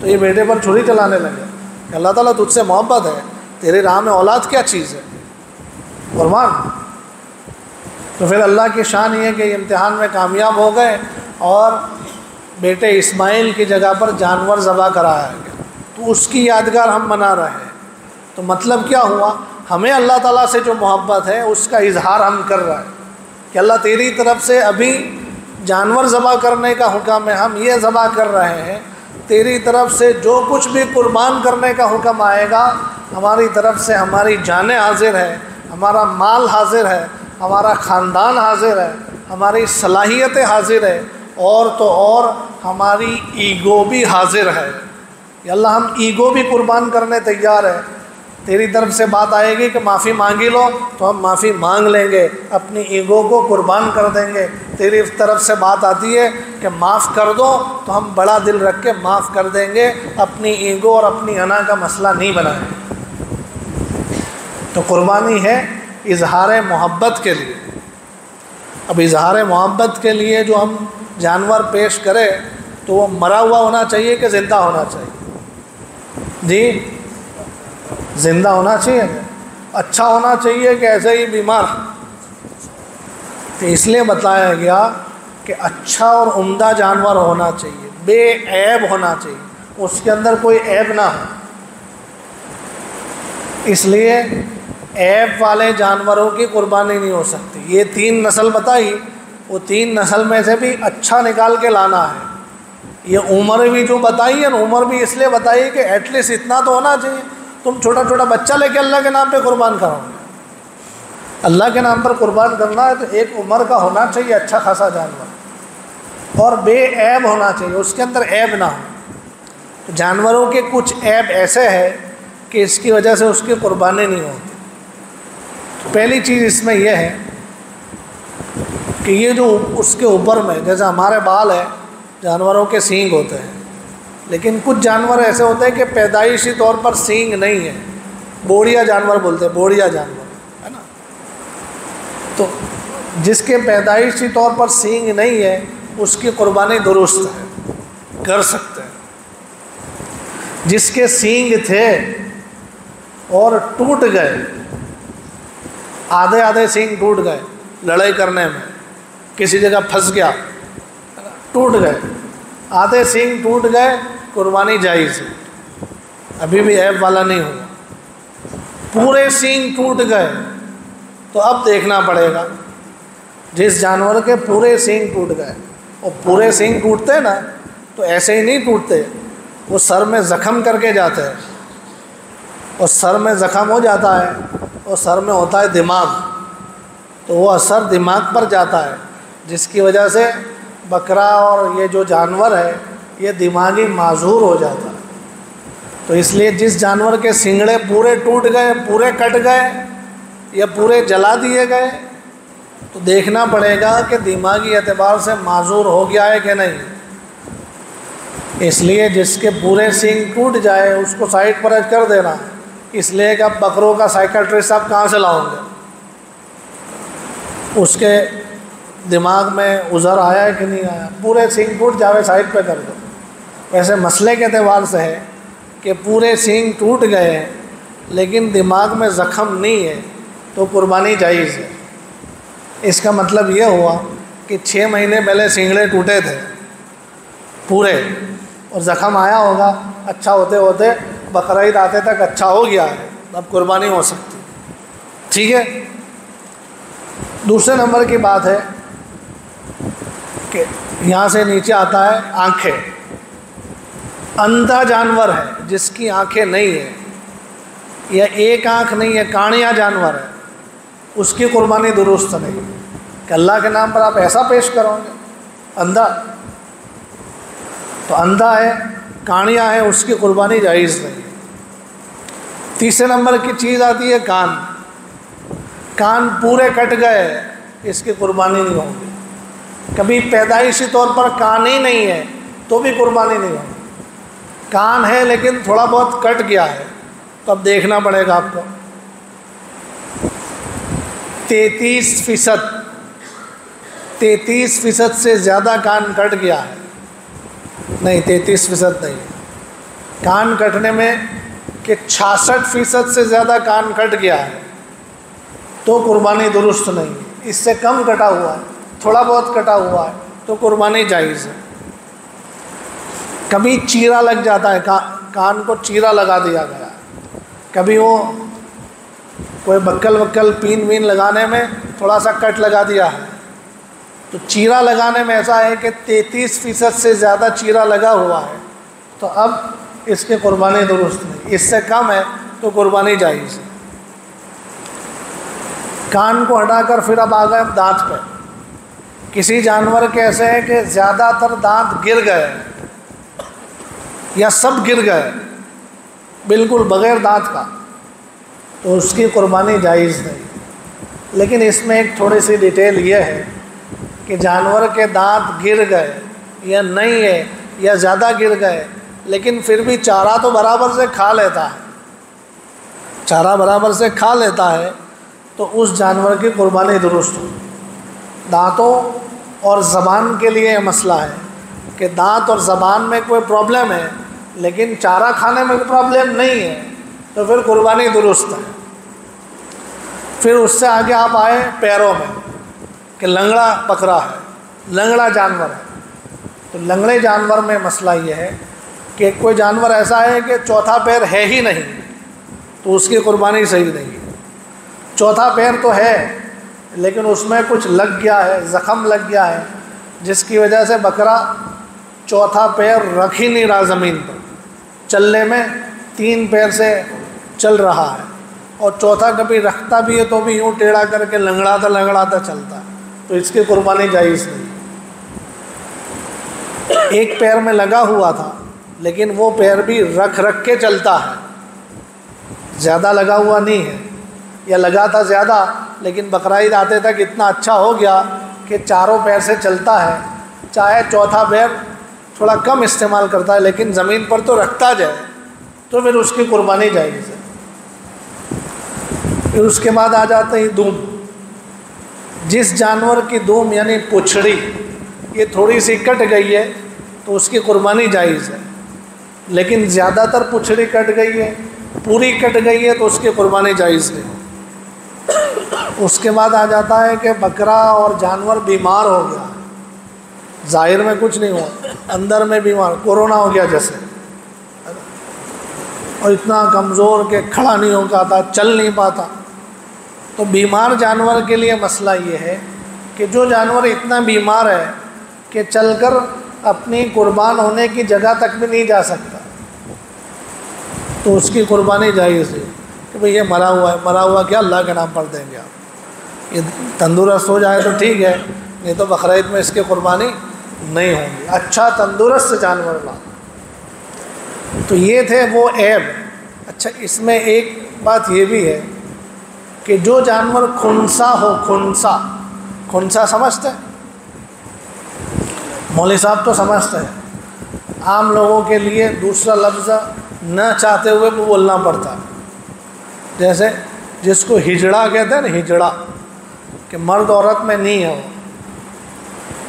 تو یہ بیٹے پر چھری چلانے لگے کہ اللہ تعالیٰ تجھ سے محبت ہے, تیری راہ میں اولاد کیا چیز ہے, قربان. تو پھر اللہ کی شان یہ ہے کہ امتحان میں کامیاب ہو گئے اور بیٹے اسماعیل کی جگہ پر جانور ذبح کرایا گیا. تو اس کی یادگار ہم منا رہے ہیں. تو مطلب کیا ہوا, ہمیں اللہ تعالیٰ سے جو محبت ہے اس کا اظہار ہم کر رہے ہیں کہ اللہ تیری طرف سے ابھی جانور ذبح کرنے کا حکم ہے, ہم یہ ذبح کر رہے ہیں. تیری طرف سے جو کچھ بھی قربان کرنے کا حکم آئے گا, ہماری طرف سے ہماری جانیں حاضر ہے, ہمارا مال حاضر ہے, ہمارا خاندان حاضر ہے, ہماری صلاحیتیں حاضر ہے, اور تو اور ہماری ایگو بھی حاضر ہے. یا اللہ ہم ایگو بھی قربان کرنے تیار ہے. تیری طرف سے بات آئے گی کہ معافی مانگی لو تو ہم معافی مانگ لیں گے, اپنی ایگو کو قربان کر دیں گے. تیری طرف سے بات آتی ہے کہ معاف کر دو تو ہم بڑا دل رکھ کے معاف کر دیں گے, اپنی ایگو اور اپنی انا کا مسئلہ نہیں بنائیں گے. تو قربانی ہے اظہار محبت کے لیے. اب اظہار محبت کے لیے جو ہم جانور پیش کریں تو وہ مرا ہوا ہونا چاہیے کہ زندہ ہونا چاہیے؟ جی زندہ ہونا چاہیے. اچھا ہونا چاہیے کہ ایسے ہی بیمار؟ تو اس لیے بتایا گیا کہ اچھا اور عمدہ جانور ہونا چاہیے, بے عیب ہونا چاہیے, اس کے اندر کوئی عیب نہ ہو. اس لیے عیب والے جانوروں کی قربانی نہیں ہو سکتی. یہ 3 نسل بتائی, وہ 3 نسل میں سے بھی اچھا نکال کے لانا ہے. یہ عمر بھی جو بتائی ہے, عمر بھی اس لیے بتائی کہ ایٹ لیسٹ اتنا تو ہونا چاہیے. تم چھوٹا چھوٹا بچہ لے کے اللہ کے نام پہ قربان کرو گے. اللہ کے نام پر قربان کرنا ہے تو ایک عمر کا ہونا چاہیے اچھا خاصا جانور, اور بے عیب ہونا چاہیے, اس کے اندر عیب نہ ہو. تو جانوروں کے کچھ عیب ایسے ہیں کہ اس کی وجہ سے اس کی قربانی نہیں ہوتی. پہلی چیز اس میں یہ ہے کہ یہ جو اس کے اوپر میں, جیسے ہمارے بال ہے, جانوروں کے سینگ ہوتے ہیں, لیکن کچھ جانور ایسے ہوتے ہیں کہ پیدائشی طور پر سینگ نہیں ہے. بوڑیا جانور بولتے ہیں, بوڑیا جانور ہے نا. تو جس کے پیدائشی طور پر سینگ نہیں ہے اس کی قربانی درست ہے, کر سکتے ہیں. جس کے سینگ تھے اور ٹوٹ گئے, آدھے سینگ ٹوٹ گئے لڑائی کرنے میں, کسی جگہ پھنس گیا, ٹوٹ گئے, آدھے سینگ ٹوٹ گئے, قربانی جائز ہے, ابھی بھی عیب والا نہیں ہوا. پورے سینگ ٹوٹ گئے تو اب دیکھنا پڑے گا. جس جانور کے پورے سینگ ٹوٹ گئے, اور پورے سینگ ٹوٹتے نا تو ایسے ہی نہیں ٹوٹتے, وہ سر میں زخم کر کے جاتے ہیں, اور سر میں زخم ہو جاتا ہے, اور سر میں ہوتا ہے دماغ, تو وہ اثر دماغ پر جاتا ہے, جس کی وجہ سے بکرا اور یہ جو جانور ہے یہ دماغی معذور ہو جاتا ہے. تو اس لیے جس جانور کے سنگڑے پورے ٹوٹ گئے, پورے کٹ گئے یا پورے جلا دیے گئے, تو دیکھنا پڑے گا کہ دماغی اعتبار سے معذور ہو گیا ہے کہ نہیں. اس لیے جس کے پورے سینگ ٹوٹ جائے اس کو سائڈ پر کر دینا, اس لیے کہ اب بکروں کا سائیکٹرسٹ آپ کہاں سے لاؤں گے, اس کے دماغ میں عذر آیا ہے کہ نہیں آیا, پورے سینگ ٹوٹ جاوے سائڈ پہ کر دو. ویسے مسئلے کے اعتبار سے ہے کہ پورے سینگ ٹوٹ گئے ہیں لیکن دماغ میں زخم نہیں ہے تو قربانی جائز ہے۔ اس کا مطلب یہ ہوا کہ 6 مہینے پہلے سینگڑے ٹوٹے تھے پورے اور زخم آیا ہوگا، اچھا ہوتے ہوتے بقرعید آتے تک اچھا ہو گیا ہے، اب قربانی ہو سکتی، ٹھیک ہے۔ دوسرے نمبر کی بات ہے کہ یہاں سے نیچے آتا ہے آنکھیں۔ اندھا جانور ہے جس کی آنکھیں نہیں ہیں یا ایک آنکھ نہیں ہے، کاڑیا جانور ہے، اس کی قربانی درست نہیں کہ اللہ کے نام پر آپ ایسا پیش کرو گے۔ اندھا تو اندھا ہے، کاڑیا ہے، اس کی قربانی جائز نہیں۔ تیسرے نمبر کی چیز آتی ہے کان۔ کان پورے کٹ گئے، اس کی قربانی نہیں ہوگی۔ کبھی پیدائشی طور پر کان ہی نہیں ہے تو بھی قربانی نہیں ہوگی۔ کان ہے لیکن تھوڑا بہت کٹ گیا ہے تو اب دیکھنا پڑے گا آپ کو۔ 33% سے زیادہ کان کٹ گیا ہے، نہیں 33% نہیں، کان کٹنے میں کہ 66% سے زیادہ کان کٹ گیا ہے تو قربانی درست نہیں ہے۔ اس سے کم کٹا ہوا ہے، تھوڑا بہت کٹا ہوا ہے تو قربانی جائز ہے۔ کبھی چیرا لگ جاتا ہے، کان کو چیرا لگا دیا گیا، کبھی وہ کوئی بکل وکل پین وین لگانے میں تھوڑا سا کٹ لگا دیا ہے، تو چیرا لگانے میں ایسا ہے کہ 33% سے زیادہ چیرا لگا ہوا ہے تو اب اس کی قربانی درست نہیں، اس سے کم ہے تو قربانی جائز ہے۔ کان کو ہٹا کر پھر اب آ گئے دانت پہ۔ کسی جانور کے ایسے ہے کہ زیادہ تر دانت گر گئے یا سب گر گئے بالکل بغیر دانت کا تو اس کی قربانی جائز نہیں۔ لیکن اس میں ایک تھوڑی سی ڈیٹیل یہ ہے کہ جانور کے دانت گر گئے یا نہیں ہے یا زیادہ گر گئے لیکن پھر بھی چارہ تو برابر سے کھا لیتا ہے، چارہ برابر سے کھا لیتا ہے تو اس جانور کی قربانی درست ہو۔ دانتوں اور زبان کے لیے یہ مسئلہ ہے کہ دانت اور زبان میں کوئی پرابلم ہے لیکن چارہ کھانے میں کوئی پرابلم نہیں ہے تو پھر قربانی درست ہے۔ پھر اس سے آگے آپ آئے پیروں میں کہ لنگڑا بکرا ہے، لنگڑا جانور ہے، تو لنگڑے جانور میں مسئلہ یہ ہے کہ کوئی جانور ایسا ہے کہ چوتھا پیر ہے ہی نہیں تو اس کی قربانی صحیح نہیں ہے۔ چوتھا پیر تو ہے لیکن اس میں کچھ لگ گیا ہے، زخم لگ گیا ہے جس کی وجہ سے بکرا چوتھا پیر رکھ ہی نہیں رہا زمین پر، چلنے میں 3 پیر سے چل رہا ہے اور چوتھا کبھی رکھتا بھی ہے تو بھی یوں ٹیڑھا کر کے لنگڑاتا چلتا ہے تو اس کی قربانی جائز نہیں۔ ایک پیر میں لگا ہوا تھا لیکن وہ پیر بھی رکھ کے چلتا ہے، زیادہ لگا ہوا نہیں ہے، یا لگا تھا زیادہ لیکن بقرعید آتے تک اتنا اچھا ہو گیا کہ چاروں پیر سے چلتا ہے، چاہے چوتھا پیر تھوڑا کم استعمال کرتا ہے لیکن زمین پر تو رکھتا جائے تو پھر اس کی قربانی جائز ہے۔ پھر اس کے بعد آ جاتے ہیں دم۔ جس جانور کی دم یعنی پچھڑی یہ تھوڑی سی کٹ گئی ہے تو اس کی قربانی جائز ہے، لیکن زیادہ تر پچھڑی کٹ گئی ہے، پوری کٹ گئی ہے تو اس کی قربانی جائز نہیں۔ اس کے بعد آ جاتا ہے کہ بکرا اور جانور بیمار ہو گیا، ظاہر میں کچھ نہیں ہوا، اندر میں بیمار، کورونا ہو گیا جیسے، اور اتنا کمزور کہ کھڑا نہیں ہو پاتا، چل نہیں پاتا، تو بیمار جانور کے لیے مسئلہ یہ ہے کہ جو جانور اتنا بیمار ہے کہ چل کر اپنی قربان ہونے کی جگہ تک بھی نہیں جا سکتا تو اس کی قربانی جائز ہے کہ بھئی یہ مرا ہوا ہے، مرا ہوا کیا اللہ کے نام پر دیں گے آپ، یہ تندرست ہو جائے تو ٹھیک ہے، نہیں تو بقرعید میں اس کی قربانی نہیں ہوگی۔ اچھا تندرست جانور لا، تو یہ تھے وہ عیب۔ اچھا اس میں ایک بات یہ بھی ہے کہ جو جانور خنثی ہو، خنثی سمجھتے ہیں؟ مولوی صاحب تو سمجھتے ہیں، عام لوگوں کے لیے دوسرا لفظ نہ چاہتے ہوئے بھی بولنا پڑتا ہے، جیسے جس کو ہجڑا کہتے ہیں نا، ہجڑا کہ مرد عورت میں نہیں ہے وہ،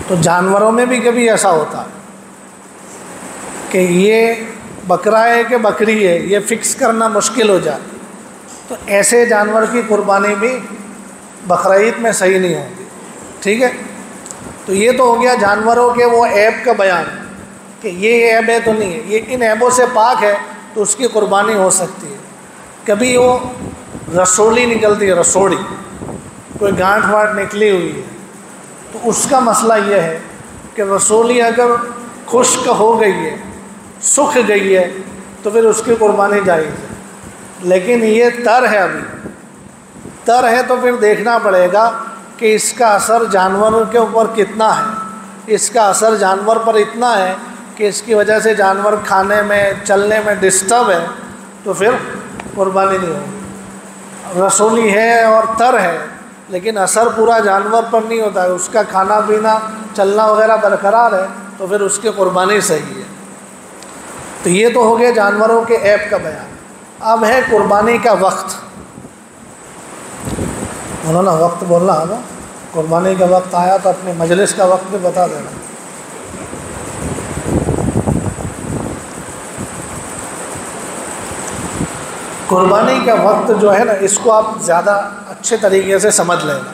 تو جانوروں میں بھی کبھی ایسا ہوتا ہے کہ یہ بکرا ہے کہ بکری ہے یہ فکس کرنا مشکل ہو جائے تو ایسے جانور کی قربانی بھی بقرعید میں صحیح نہیں ہوگی. ٹھیک ہے. تو یہ تو ہو گیا جانوروں کے وہ عیب کا بیان کہ یہ عیب ہے تو نہیں ہے, یہ ان عیبوں سے پاک ہے تو اس کی قربانی ہو سکتی ہے. کبھی وہ رسولی نکلتی ہے, رسوڑی کوئی گانٹھ واٹ نکلی ہوئی ہے تو اس کا مسئلہ یہ ہے کہ رسولی اگر خشک ہو گئی ہے, سوکھ گئی ہے تو پھر اس کی قربانی جائز ہے. لیکن یہ تر ہے, ابھی تر ہے تو پھر دیکھنا پڑے گا کہ اس کا اثر جانوروں کے اوپر کتنا ہے. اس کا اثر جانور پر اتنا ہے کہ اس کی وجہ سے جانور کھانے میں چلنے میں ڈسٹرب ہے تو پھر قربانی نہیں ہوگی. رسولی ہے اور تر ہے لیکن اثر پورا جانور پر نہیں ہوتا ہے, اس کا کھانا پینا چلنا وغیرہ برقرار ہے تو پھر اس کی قربانی صحیح ہے. تو یہ تو ہو گیا جانوروں کے عیب کا بیان. اب ہے قربانی کا وقت. مولانا وقت بولنا ہے نا, قربانی کا وقت آیا تو اپنے مجلس کا وقت بھی بتا دینا. قربانی کا وقت جو ہے نا اس کو آپ زیادہ اچھے طریقے سے سمجھ لینا.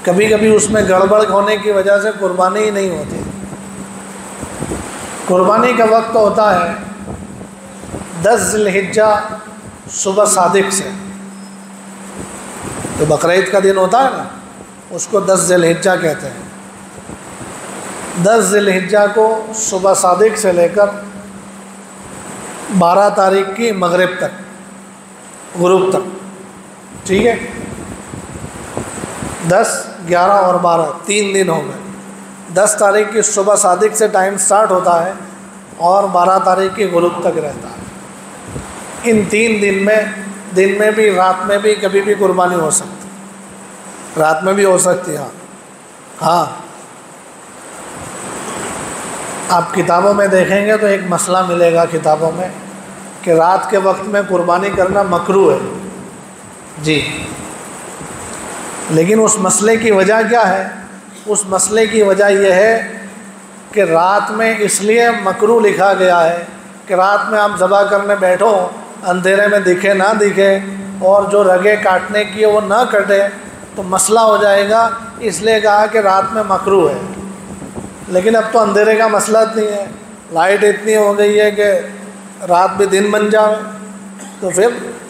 کبھی کبھی اس میں گڑبڑ ہونے کی وجہ سے قربانی ہی نہیں ہوتی. قربانی کا وقت ہوتا ہے 10 ذی الحجہ صبح صادق سے. جو بقرعید کا دن ہوتا ہے نا اس کو 10 ذی الحجہ کہتے ہیں. 10 ذی الحجہ کو صبح صادق سے لے کر 12 تاریخ کی مغرب تک, غروب تک. ٹھیک ہے. 10, 11 اور 12 3 دن ہو گئے. 10 تاریخ کی صبح صادق سے ٹائم سٹارٹ ہوتا ہے اور 12 تاریخ کی غروب تک رہتا ہے. ان 3 دن میں بھی رات میں بھی کبھی بھی قربانی ہو سکتی. رات میں بھی ہو سکتی ہے. ہاں آپ کتابوں میں دیکھیں گے تو ایک مسئلہ ملے گا کتابوں میں کہ رات کے وقت میں قربانی کرنا مکروہ ہے. جی, لیکن اس مسئلے کی وجہ کیا ہے؟ اس مسئلے کی وجہ یہ ہے کہ رات میں اس لیے مکروہ لکھا گیا ہے کہ رات میں آپ ذبح کرنے بیٹھو, اندھیرے میں دکھے نہ دکھے اور جو رگیں کاٹنے کی وہ نہ کٹے تو مسئلہ ہو جائے گا, اس لیے کہا کہ رات میں مکروہ ہے. لیکن اب تو اندھیرے کا مسئلہ نہیں ہے, لائٹ اتنی ہو گئی ہے کہ رات بھی دن بن جاوے تو پھر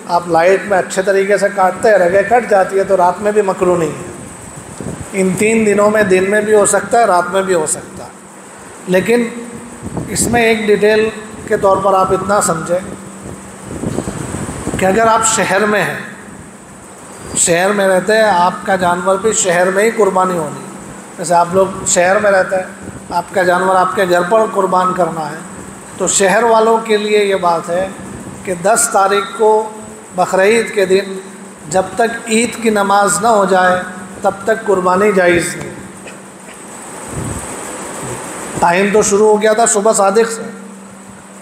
آپ لائٹ میں اچھے طریقے سے کاٹتے ہیں, رگیں کٹ جاتی ہے تو رات میں بھی مکروہ نہیں ہے. ان 3 دنوں میں دن میں بھی ہو سکتا ہے, رات میں بھی ہو سکتا ہے. لیکن اس میں ایک ڈیٹیل کے طور پر آپ اتنا سمجھیں کہ اگر آپ شہر میں ہیں, شہر میں رہتے ہیں, آپ کا جانور بھی شہر میں ہی قربانی ہونی. جیسے آپ لوگ شہر میں رہتے ہیں, آپ کا جانور آپ کے گھر پر قربان کرنا ہے تو شہر والوں کے لیے یہ بات ہے کہ 10 تاریخ کو بقرعید کے دن جب تک عید کی نماز نہ ہو جائے تب تک قربانی جائز نہیں. ٹائم تو شروع ہو گیا تھا صبح صادق سے,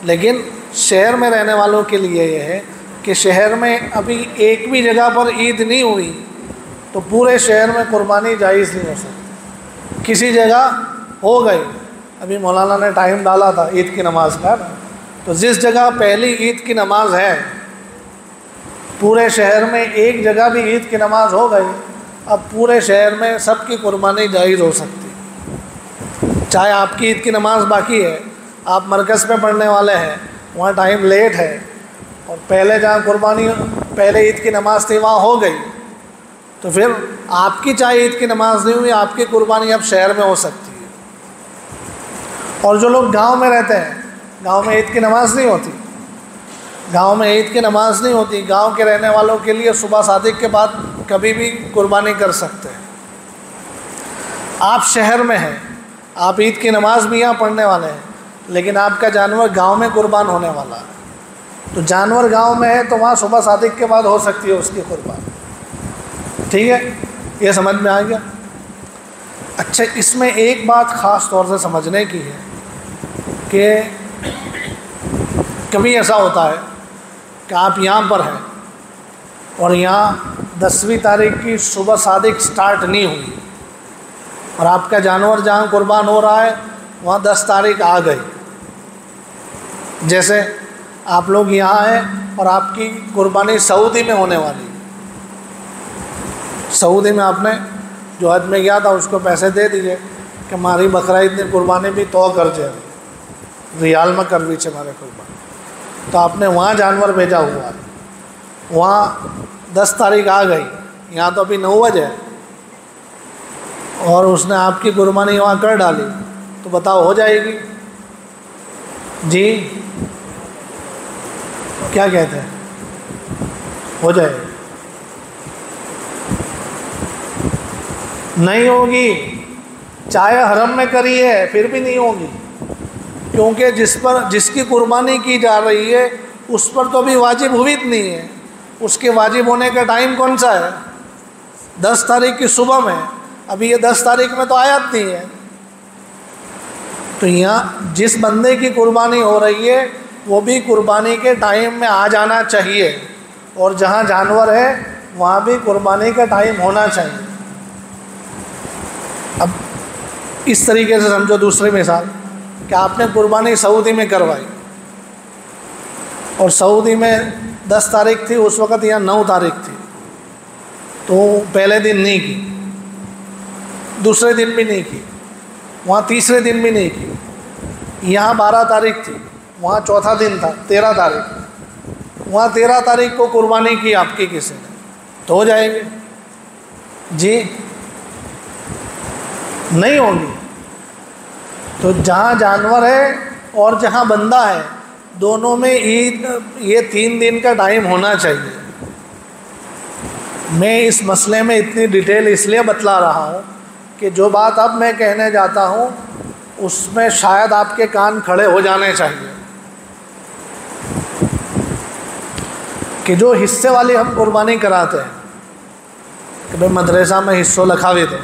لیکن شہر میں رہنے والوں کے لیے یہ ہے کہ شہر میں ابھی ایک بھی جگہ پر عید نہیں ہوئی تو پورے شہر میں قربانی جائز نہیں ہو سکتی. کسی جگہ ہو گئی, ابھی مولانا نے ٹائم ڈالا تھا عید کی نماز کا, تو جس جگہ پہلی عید کی نماز ہے پورے شہر میں ایک جگہ بھی عید کی نماز ہو گئی, اب پورے شہر میں سب کی قربانی جائز ہو سکتی. چاہے آپ کی عید کی نماز باقی ہے, آپ مرکز پہ پڑھنے والے ہیں, وہاں ٹائم لیٹ ہے اور پہلے جہاں قربانی پہلے عید کی نماز تھی وہاں ہو گئی تو پھر آپ کی چاہے عید کی نماز نہیں ہوئی, آپ کی قربانی اب شہر میں ہو سکتی ہے. اور جو لوگ گاؤں میں رہتے ہیں, گاؤں میں عید کی نماز نہیں ہوتی, گاؤں میں عید کی نماز نہیں ہوتی, گاؤں کے رہنے والوں کے لیے صبح صادق کے بعد کبھی بھی قربانی کر سکتے ہیں. آپ شہر میں ہیں, آپ عید کی نماز بھی یہاں پڑھنے والے ہیں, لیکن آپ کا جانور گاؤں میں قربان ہونے والا ہے تو جانور گاؤں میں ہے تو وہاں صبح صادق کے بعد ہو سکتی ہے اس کی قربانی. ٹھیک ہے, یہ سمجھ میں آ گیا. اچھا, اس میں ایک بات خاص طور سے سمجھنے کی ہے کہ کبھی ایسا ہوتا ہے کہ آپ یہاں پر ہیں اور یہاں 10ویں تاریخ کی صبح صادق سٹارٹ نہیں ہوئی اور آپ کا جانور جہاں قربان ہو رہا ہے وہاں 10 تاریخ آ گئی. جیسے آپ لوگ یہاں ہیں اور آپ کی قربانی سعودی میں ہونے والی، سعودی میں آپ نے جو حج میں گیا تھا اس کو پیسے دے دیجئے کہ ہماری بقرہ عید نے قربانی بھی تو کر جائے، ریال میں کر بھی ہمارے قربانی، تو آپ نے وہاں جانور بھیجا ہوا ہے، وہاں 10 تاریخ آ گئی، یہاں تو ابھی 9 بجے اور اس نے آپ کی قربانی وہاں کر ڈالی، تو بتاؤ ہو جائے گی؟ جی کیا کہتے ہیں؟ ہو جائے گی؟ نہیں ہوگی، چاہے حرم میں کری ہے پھر بھی نہیں ہوگی، کیونکہ جس کی قربانی کی جا رہی ہے اس پر تو ابھی واجب ہوئی نہیں ہے، اس کے واجب ہونے کا ٹائم کون سا ہے؟ 10 تاریخ کی صبح میں، ابھی یہ 10 تاریخ میں تو آیت نہیں ہے، تو یہاں جس بندے کی قربانی ہو رہی ہے وہ بھی قربانی کے ٹائم میں آ جانا چاہیے، اور جہاں جانور ہے وہاں بھی قربانی کا ٹائم ہونا چاہیے۔ اب اس طریقے سے سمجھو دوسری مثال کہ آپ نے قربانی سعودی میں کروائی، اور سعودی میں 10 تاریخ تھی اس وقت یا 9 تاریخ تھی، تو پہلے دن نہیں کی، دوسرے دن بھی نہیں کی، وہاں تیسرے دن بھی نہیں کی، یہاں 12 تاریخ تھی وہاں چوتھا دن تھا 13 تاریخ، وہاں 13 تاریخ کو قربانی کی آپ کی کسی نے، تو ہو جائے گی؟ جی نہیں ہوگی۔ تو جہاں جانور ہے اور جہاں بندہ ہے دونوں میں عید یہ 3 دن کا ٹائم ہونا چاہیے۔ میں اس مسئلے میں اتنی ڈیٹیل اس لیے بتلا رہا ہوں کہ جو بات اب میں کہنے جاتا ہوں اس میں شاید آپ کے کان کھڑے ہو جانے چاہیے کہ جو حصے والی ہم قربانی کراتے ہیں کہ بھئی مدرسہ میں حصوں لکھاوی دے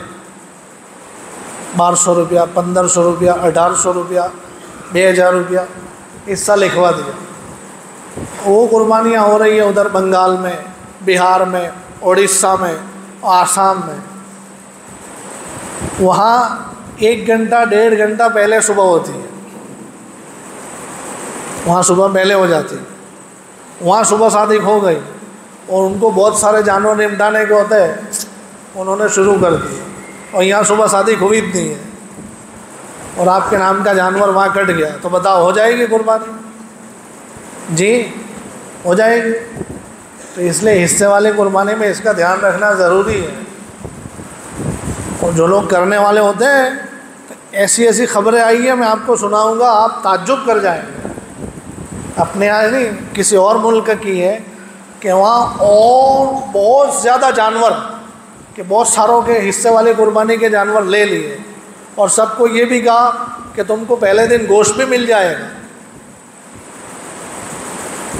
1200 روپیہ 1500 روپیہ 1800 روپیہ 2000 روپیہ حصہ لکھوا دیا، وہ قربانیاں ہو رہی ہیں ادھر بنگال میں، بہار میں، اڑیسہ میں، آسام میں، وہاں 1 گھنٹہ 1.5 گھنٹہ پہلے صبح ہوتی ہے، وہاں صبح پہلے ہو جاتی ہے، وہاں صبح صادق ہو گئی اور ان کو بہت سارے جانور نمٹانے کے ہوتے ہیں، انہوں نے شروع کر دی، اور یہاں صبح صادق ہوئی نہیں ہے اور آپ کے نام کا جانور وہاں کٹ گیا، تو بتاؤ ہو جائے گی قربانی؟ جی ہو جائے گی؟ تو اس لیے حصے والے قربانی میں اس کا دھیان رکھنا ضروری ہے، اور جو لوگ کرنے والے ہوتے ہیں ایسی ایسی خبریں آئی ہیں میں آپ کو سناؤں گا، آپ تعجب کر جائیں گے، اپنے یہاں نہیں کسی اور ملک کی ہے کہ وہاں اور بہت زیادہ جانور کہ بہت ساروں کے حصے والے قربانی کے جانور لے لیے، اور سب کو یہ بھی کہا کہ تم کو پہلے دن گوشت بھی مل جائے گا،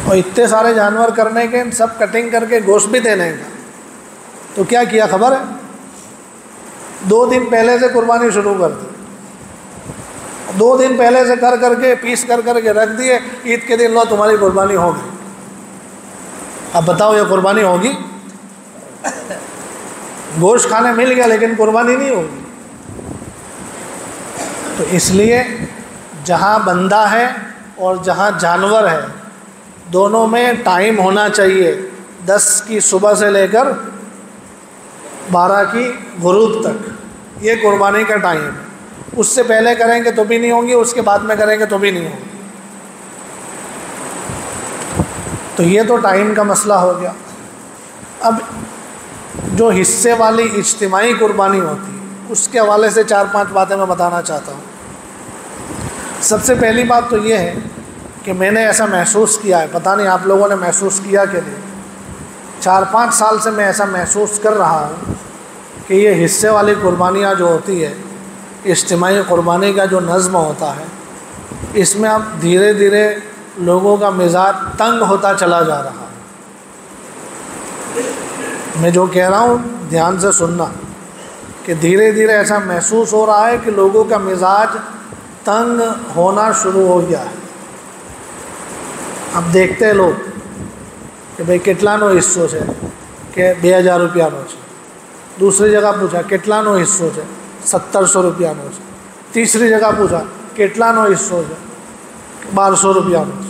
اور اتنے سارے جانور کرنے کے سب کٹنگ کر کے گوشت بھی دینے کا، تو کیا کیا خبر ہے؟ 2 دن پہلے سے قربانی شروع کر دی، 2 دن پہلے سے کر کے پیس کر کے رکھ دیے، عید کے دن لو تمہاری قربانی ہوگی۔ اب بتاؤ یہ قربانی ہوگی؟ گوشت کھانے مل گیا لیکن قربانی نہیں ہوگی۔ تو اس لیے جہاں بندہ ہے اور جہاں جانور ہے دونوں میں ٹائم ہونا چاہیے، 10 کی صبح سے لے کر 12 کی غروب تک یہ قربانی کا ٹائم ہے، اس سے پہلے کریں گے تو بھی نہیں ہوں گی، اس کے بعد میں کریں گے تو بھی نہیں ہوگی۔ تو یہ تو ٹائم کا مسئلہ ہو گیا۔ اب جو حصے والی اجتماعی قربانی ہوتی ہے اس کے حوالے سے 4-5 باتیں میں بتانا چاہتا ہوں۔ سب سے پہلی بات تو یہ ہے کہ میں نے ایسا محسوس کیا ہے، پتہ نہیں آپ لوگوں نے محسوس کیا کہ نہیں، 4-5 سال سے میں ایسا محسوس کر رہا ہوں کہ یہ حصے والی قربانیاں جو ہوتی ہے، اجتماعی قربانی کا جو نظم ہوتا ہے، اس میں اب دھیرے دھیرے لوگوں کا مزاج تنگ ہوتا چلا جا رہا ہے۔ میں جو کہہ رہا ہوں دھیان سے سننا کہ دھیرے دھیرے ایسا محسوس ہو رہا ہے کہ لوگوں کا مزاج تنگ ہونا شروع ہو گیا ہے۔ اب دیکھتے ہیں لوگ کہ بھئی کتلانو حصوں سے کہ 2000 روپیانو છે، دوسری جگہ پوچھا کتلانو حصوں سے 1700 روپیانو છે، تیسری جگہ پوچھا کتلانو حصوں سے 1200 روپیانو છે۔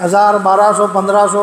1000, 1200, 1500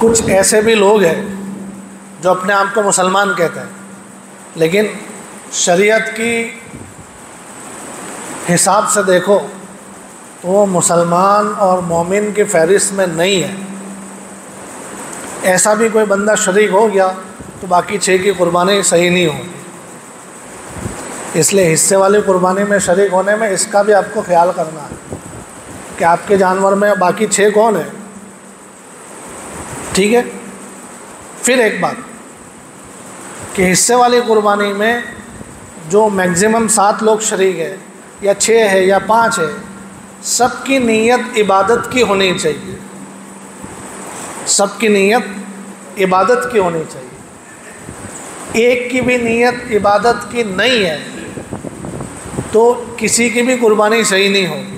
کچھ ایسے بھی لوگ ہیں جو اپنے آپ کو مسلمان کہتے ہیں، لیکن شریعت کی حساب سے دیکھو تو وہ مسلمان اور مومن کی فہرست میں نہیں ہے۔ ایسا بھی کوئی بندہ شریک ہو گیا تو باقی 6 کی قربانی صحیح نہیں ہوگی۔ اس لیے حصے والی قربانی میں شریک ہونے میں اس کا بھی آپ کو خیال کرنا ہے کہ آپ کے جانور میں باقی 6 کون ہیں، ٹھیک ہے۔ پھر ایک بات کہ حصے والی قربانی میں جو میکزیمم 7 لوگ شریک ہے یا 6 ہے یا 5 ہے، سب کی نیت عبادت کی ہونی چاہیے، سب کی نیت عبادت کی ہونی چاہیے۔ ایک کی بھی نیت عبادت کی نہیں ہے تو کسی کی بھی قربانی صحیح نہیں ہوگی۔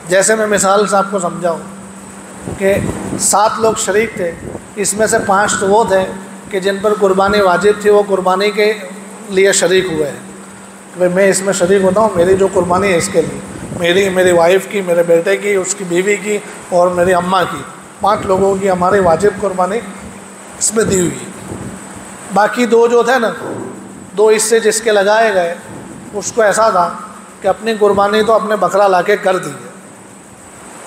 جیسے میں مثال سے آپ کو سمجھاؤں کہ 7 لوگ شریک تھے، اس میں سے 5 تو وہ تھے کہ جن پر قربانی واجب تھی، وہ قربانی کے لیے شریک ہوئے ہیں کہ بھئی میں اس میں شریک ہوتا ہوں، میری جو قربانی ہے اس کے لیے، میری وائف کی، میرے بیٹے کی، اس کی بیوی کی اور میری اماں کی، 5 لوگوں کی ہماری واجب قربانی اس میں دی ہوئی ہے۔ باقی 2 جو تھے نا، 2 حصے جس کے لگائے گئے، اس کو ایسا تھا کہ اپنی قربانی تو اپنے بکرا لا کے کر دی ہے،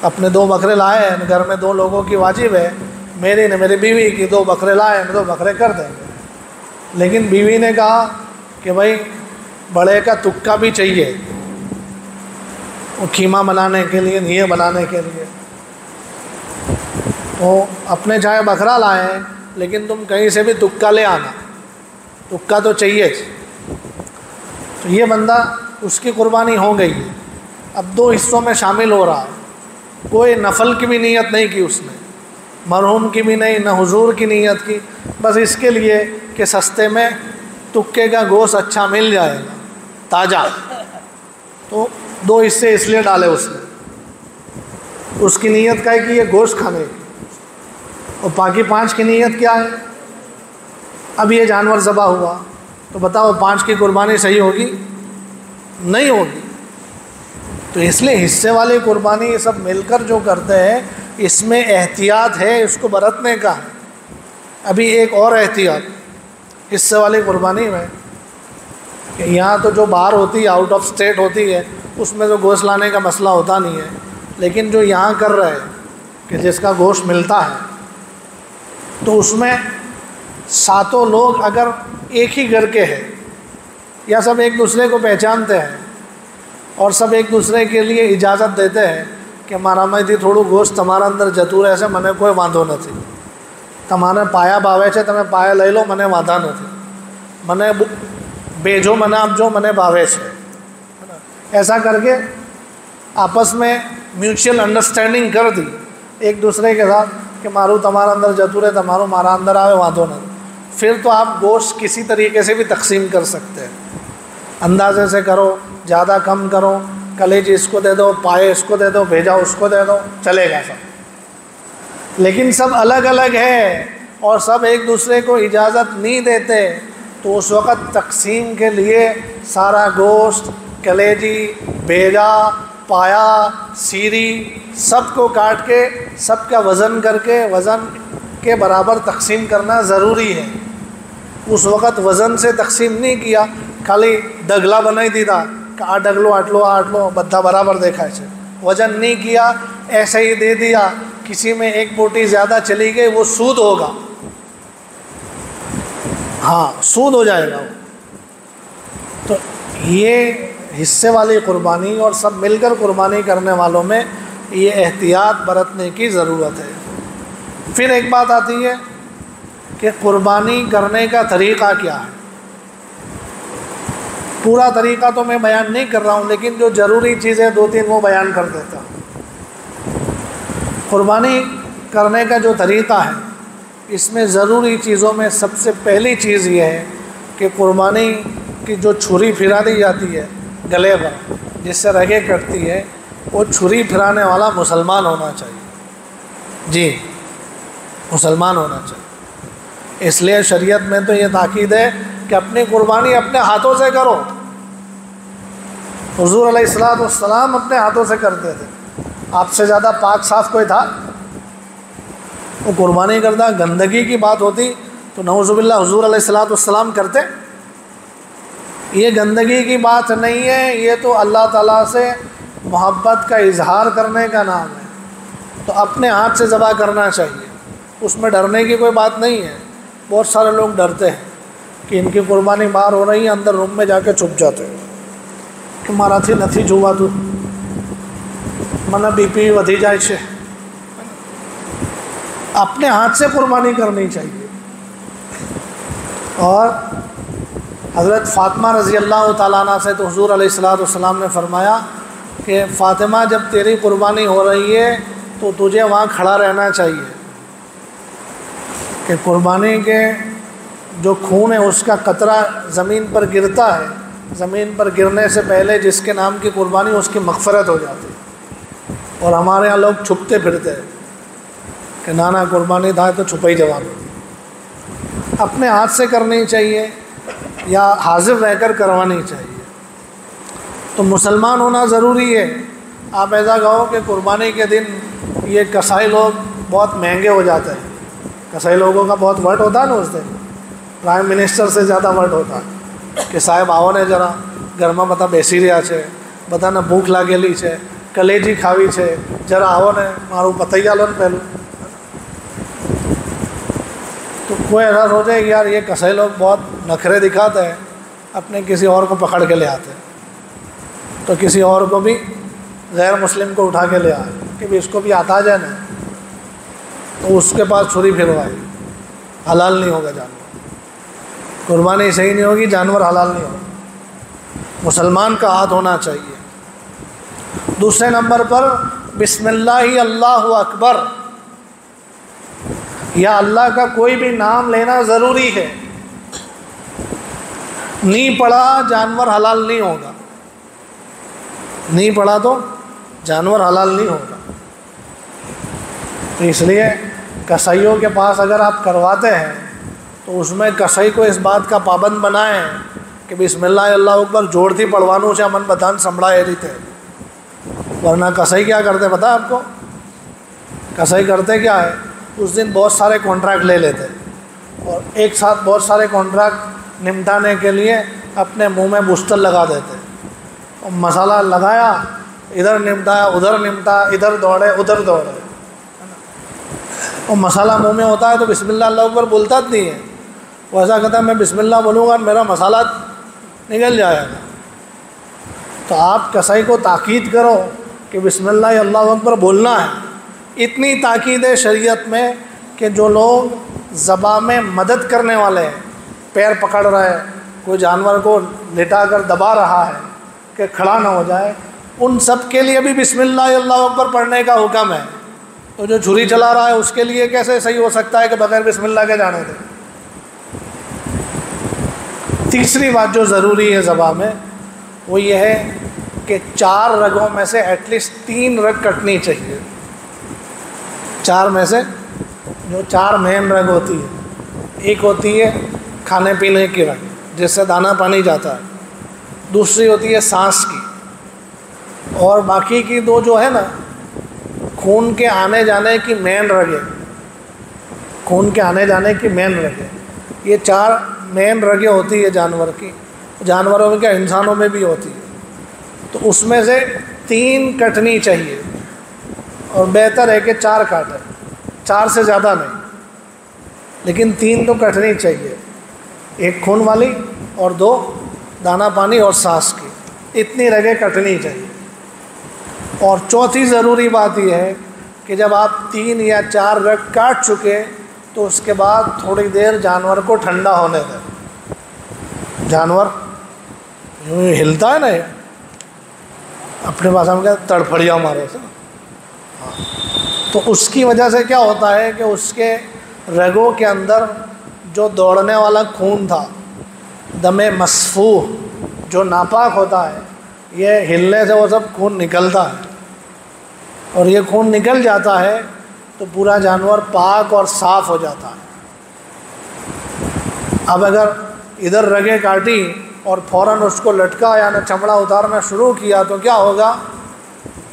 اپنے 2 بکرے لائے ہیں، گھر میں 2 لوگوں کی واجب ہے، میری نے میری بیوی کی 2 بکرے لائے ہیں، 2 بکرے کر دیں گے۔ لیکن بیوی نے کہا کہ بھائی بڑے کا تکا بھی چاہیے، وہ کیما بنانے کے لیے، نیے بنانے کے لیے، تو اپنے چاہے بکرا لائے ہیں لیکن تم کہیں سے بھی تکا لے آنا، تکا تو چاہیے۔ تو یہ بندہ، اس کی قربانی ہو گئی، اب 2 حصوں میں شامل ہو رہا ہے، کوئی نفل کی بھی نیت نہیں کی اس نے، مرحوم کی بھی نہیں، نہ حضور کی نیت کی، بس اس کے لیے کہ سستے میں تکے کا گوشت اچھا مل جائے گا، تازہ، تو 2 حصے اس لیے ڈالے اس نے۔ اس کی نیت کیا ہے کہ یہ گوشت کھانے کی، اور باقی 5 کی نیت کیا ہے؟ اب یہ جانور ذبح ہوا تو بتاؤ 5 کی قربانی صحیح ہوگی؟ نہیں ہوگی۔ تو اس لیے حصے والی قربانی یہ سب مل کر جو کرتے ہیں، اس میں احتیاط ہے، اس کو برتنے کا ہے۔ ابھی ایک اور احتیاط حصے والی قربانی میں کہ یہاں تو جو باہر ہوتی ہے، آؤٹ آف اسٹیٹ ہوتی ہے، اس میں تو گوشت لانے کا مسئلہ ہوتا نہیں ہے، لیکن جو یہاں کر رہے ہیں کہ جس کا گوشت ملتا ہے، تو اس میں 7 لوگ اگر ایک ہی گھر کے ہیں یا سب ایک دوسرے کو پہچانتے ہیں اور سب ایک دوسرے کے لیے اجازت دیتے ہیں کہ مارا میں تھی تھوڑو گوشت تمہارا اندر جتو رہے سے منے کوئی واندھو نتھی، تمہارے پایا باوے છે તમે પાયા લઈ લો મને વાંધા નથી, મને બેજો મને આપજો મને ભાવે છે، ایسا کر کے آپس میں میوچل انڈرسٹینڈنگ کر دی ایک دوسرے کے ساتھ کہ مارو تمہارا اندر جتو رہے تمہارو مارا اندر آوے واندھو نہ، پھر تو آپ گوشت کسی طریقے سے بھی تقسیم کر سکتے ہیں، اندازے سے کرو، زیادہ کم کرو، کلیجی اس کو دے دو، پائے اس کو دے دو، بھیجا اس کو دے دو، چلے گا سب۔ لیکن سب الگ الگ ہے اور سب ایک دوسرے کو اجازت نہیں دیتے، تو اس وقت تقسیم کے لیے سارا گوشت، کلیجی، بھیجا، پایا، سیری، سب کو کاٹ کے سب کا وزن کر کے وزن کے برابر تقسیم کرنا ضروری ہے۔ اس وقت وزن سے تقسیم نہیں کیا، خالی ڈگلا بنائی دیتا کہ آ ڈگلو آٹلو بدھا برابر دیکھا ہے، وزن نہیں کیا، ایسے ہی دے دیا، کسی میں 1 بوٹی زیادہ چلی گئی وہ سود ہوگا، ہاں سود ہو جائے گا وہ۔ تو یہ حصے والی قربانی اور سب مل کر قربانی کرنے والوں میں یہ احتیاط برتنے کی ضرورت ہے۔ پھر ایک بات آتی ہے کہ قربانی کرنے کا طریقہ کیا ہے۔ پورا طریقہ تو میں بیان نہیں کر رہا ہوں، لیکن جو ضروری چیزیں 2-3 وہ بیان کر دیتا ہوں۔ قربانی کرنے کا جو طریقہ ہے، اس میں ضروری چیزوں میں سب سے پہلی چیز یہ ہے کہ قربانی کی جو چھری پھرا دی جاتی ہے گلے پر، جس سے رگیں کٹتی ہے، وہ چھری پھرانے والا مسلمان ہونا چاہیے، جی مسلمان ہونا چاہیے۔ اس لیے شریعت میں تو یہ تاکید ہے کہ اپنی قربانی اپنے ہاتھوں سے کرو۔ حضور علیہ السلام اپنے ہاتھوں سے کرتے تھے، آپ سے زیادہ پاک صاف کوئی تھا؟ وہ قربانی کرتا، گندگی کی بات ہوتی تو نعوذ باللہ حضور علیہ الصلوۃ والسلام کرتے؟ یہ گندگی کی بات نہیں ہے، یہ تو اللہ تعالیٰ سے محبت کا اظہار کرنے کا نام ہے، تو اپنے ہاتھ سے ذبح کرنا چاہیے، اس میں ڈرنے کی کوئی بات نہیں ہے۔ بہت سارے لوگ ڈرتے ہیں کہ ان کی قربانی باہر ہو رہی ہے، اندر روم میں جا کے چھپ جاتے ہیں کہ مارا تھی نتھی جوا تو منا بی پی ودھی جائے چھے۔ اپنے ہاتھ سے قربانی کرنی چاہیے۔ اور حضرت فاطمہ رضی اللہ تعالیٰ عنہ سے تو حضور علیہ الصلوۃ والسلام نے فرمایا کہ فاطمہ جب تیری قربانی ہو رہی ہے تو تجھے وہاں کھڑا رہنا چاہیے، کہ قربانی کے جو خون ہے اس کا قطرہ زمین پر گرتا ہے، زمین پر گرنے سے پہلے جس کے نام کی قربانی اس کی مغفرت ہو جاتی ہے۔ اور ہمارے یہاں لوگ چھپتے پھرتے ہیں کہ نانا قربانی تھا تو چھپا ہی جواب ہوتی۔ اپنے ہاتھ سے کرنی چاہیے یا حاضر رہ کر کروانی چاہیے۔ تو مسلمان ہونا ضروری ہے۔ آپ ایسا کہو کہ قربانی کے دن یہ کسائی لوگ بہت مہنگے ہو جاتے ہیں، کسائی لوگوں کا بہت وٹ ہوتا ہے نا اس دن، پرائم منسٹر سے زیادہ وٹ ہوتا ہے کہ صاحب آو نے ذرا گھરમાં بتا بیسی رہا છે બધા ને ભૂખ લાગેલી છે કલેજી ખાવી છે જરા આવો ને મારું પતાઈ આલો ને પહેલું। تو کوئی ایسا سوچے کہ یار یہ کسائی لوگ بہت نخرے دکھاتے ہیں، اپنے کسی اور کو پکڑ کے لے آتے ہیں، تو کسی اور کو بھی غیر مسلم کو اٹھا کے لے آئے کہ بھی اس کو بھی آتا جائے نا، تو اس کے پاس چھری پھروائی، حلال نہیں ہوگا جانور، قربانی صحیح نہیں ہوگی، جانور حلال نہیں ہوگا۔ مسلمان کا ہاتھ ہونا چاہیے۔ دوسرے نمبر پر بسم اللہ اللہ اکبر، یا اللہ کا کوئی بھی نام لینا ضروری ہے، نہیں پڑھا جانور حلال نہیں ہوگا، نہیں پڑھا تو جانور حلال نہیں ہوگا۔ تو اس لیے کسائیوں کے پاس اگر آپ کرواتے ہیں تو اس میں کسائی کو اس بات کا پابند بنائیں کہ بسم اللہ اللہ اکبر جوڑتی پڑھوانوں سے امن بدان سنبھڑائے رہتے، ورنہ کسائی کیا کرتے پتہ آپ کو؟ کسائی کرتے کیا ہے، اس دن بہت سارے کانٹریکٹ لے لیتے اور ایک ساتھ بہت سارے کانٹریکٹ نمٹانے کے لیے اپنے منہ میں بستر لگا دیتے، اور مسالہ لگایا، ادھر نمٹایا ادھر نمٹا، ادھر دوڑے ادھر دوڑے، اور مسالہ منہ میں ہوتا ہے تو بسم اللہ اللہ اکبر بولتا نہیں ہے، وہ ایسا کہتا ہے میں بسم اللہ بولوں گا میرا مسالہ نکل جائے گا۔ تو آپ کسائی کو تاکید کرو کہ بسم اللہ اللہ اکبر بولنا ہے۔ اتنی تاکید ہے شریعت میں کہ جو لوگ ذبح میں مدد کرنے والے ہیں، پیر پکڑ رہے ہیں، کوئی جانور کو لٹا کر دبا رہا ہے کہ کھڑا نہ ہو جائے، ان سب کے لیے بھی بسم اللہ اللہ اکبر پڑھنے کا حکم ہے۔ تو جو چھری چلا رہا ہے اس کے لیے کیسے صحیح ہو سکتا ہے کہ بغیر بسم اللہ کے جانے دے؟ تیسری بات جو ضروری ہے ذبح میں وہ یہ ہے کہ 4 رگوں میں سے ایٹ لیسٹ 3 رگ کٹنی چاہیے۔ 4 میں سے جو 4 مین رگ ہوتی ہے، ایک ہوتی ہے کھانے پینے کی رگ جس سے دانہ پانی جاتا ہے، دوسری ہوتی ہے سانس کی، اور باقی کی 2 جو ہے نا خون کے آنے جانے کی مین رگیں، خون کے آنے جانے کی مین رگیں، یہ 4 مین رگیں ہوتی ہے جانور کی، جانوروں میں کیا انسانوں میں بھی ہوتی ہے۔ تو اس میں سے 3 کٹنی چاہیے، اور بہتر ہے کہ 4 کاٹیں، 4 سے زیادہ نہیں، لیکن 3 تو کٹنی چاہیے، ایک خون والی اور 2 دانہ پانی اور سانس کی، اتنی رگیں کٹنی چاہیے۔ اور چوتھی ضروری بات یہ ہے کہ جب آپ 3 یا 4 رگ کاٹ چکے تو اس کے بعد تھوڑی دیر جانور کو ٹھنڈا ہونے دیں۔ جانور یوں ہلتا ہے نا، اپنے پاس ہم کہتے تڑپھڑیا مارے سے، تو اس کی وجہ سے کیا ہوتا ہے کہ اس کے رگوں کے اندر جو دوڑنے والا خون تھا، دم مسفوح جو ناپاک ہوتا ہے، یہ ہلنے سے وہ سب خون نکلتا ہے، اور یہ خون نکل جاتا ہے تو پورا جانور پاک اور صاف ہو جاتا ہے۔ اب اگر ادھر رگیں کاٹی اور فوراً اس کو لٹکا یعنی چمڑا اتارنا شروع کیا تو کیا ہوگا،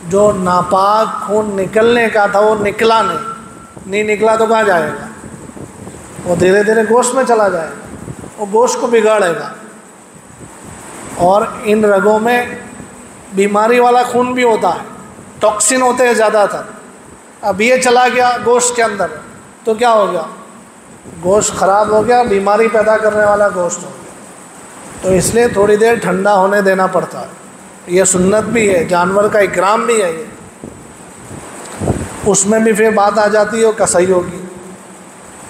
جو ناپاک خون نکلنے کا تھا وہ نکلا نہیں، نہیں نکلا تو کہاں جائے گا؟ وہ دھیرے دھیرے گوشت میں چلا جائے گا، وہ گوشت کو بگاڑے گا۔ اور ان رگوں میں بیماری والا خون بھی ہوتا ہے، ٹاکسن ہوتے ہیں زیادہ تر۔ اب یہ چلا گیا گوشت کے اندر تو کیا ہو گیا؟ گوشت خراب ہو گیا، بیماری پیدا کرنے والا گوشت ہو گیا۔ تو اس لیے تھوڑی دیر ٹھنڈا ہونے دینا پڑتا ہے، یہ سنت بھی ہے، جانور کا اکرام بھی ہے یہ۔ اس میں بھی پھر بات آ جاتی ہے کسائیوں کی،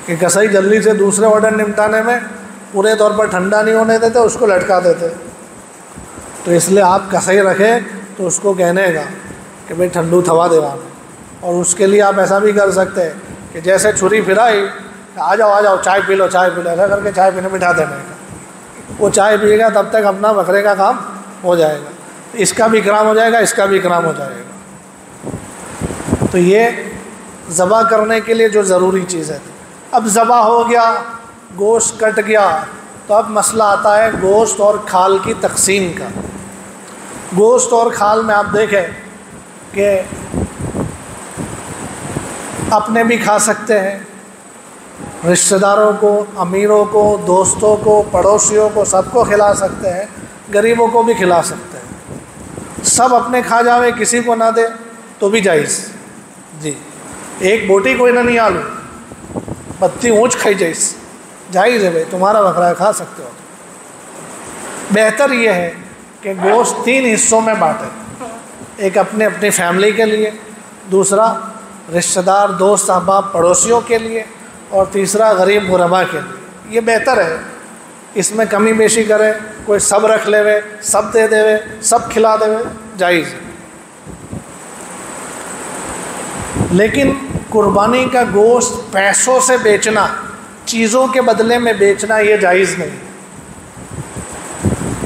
کہ کسائی جلدی سے دوسرے آرڈر نمٹانے میں پورے طور پر ٹھنڈا نہیں ہونے دیتے، اس کو لٹکا دیتے۔ تو اس لیے آپ کسائی رکھیں تو اس کو کہنے گا کہ بھئی ٹھنڈو تھوا دیوانا۔ اور اس کے لیے آپ ایسا بھی کر سکتے ہیں کہ جیسے چھری پھرائی، آ جاؤ چائے پی لو، چائے پی لو، ایسا کر کے چائے پینے بٹھا دینے کا۔ وہ چائے پیے گا تب تک اپنا بکرے کا کام ہو جائے گا، اس کا بھی اکرام ہو جائے گا، اس کا بھی اکرام ہو جائے گا۔ تو یہ ذبح کرنے کے لیے جو ضروری چیز ہے۔ اب ذبح ہو گیا، گوشت کٹ گیا، تو اب مسئلہ آتا ہے گوشت اور کھال کی تقسیم کا۔ گوشت اور کھال میں آپ دیکھیں کہ اپنے بھی کھا سکتے ہیں، رشتہ داروں کو، امیروں کو، دوستوں کو، پڑوسیوں کو، سب کو کھلا سکتے ہیں، غریبوں کو بھی کھلا سکتے ہیں۔ سب اپنے کھا جاوے، کسی کو نہ دے تو بھی جائز۔ جی، ایک بوٹی کوئی نہ نہیں آلو پتی اونچ کھائی جائز ہے بھائی، تمہارا بکرا کھا سکتے ہو۔ بہتر یہ ہے کہ گوشت 3 حصوں میں بانٹے، ایک اپنی فیملی کے لیے، دوسرا رشتہ دار، دوست، احباب، پڑوسیوں کے لیے، اور تیسرا غریب غربا کے لیے۔ یہ بہتر ہے، اس میں کمی بیشی کرے، کوئی سب رکھ لے وے، سب دے دے وے، سب کھلا دے وے، جائز ہے۔ لیکن قربانی کا گوشت پیسوں سے بیچنا، چیزوں کے بدلے میں بیچنا، یہ جائز نہیں۔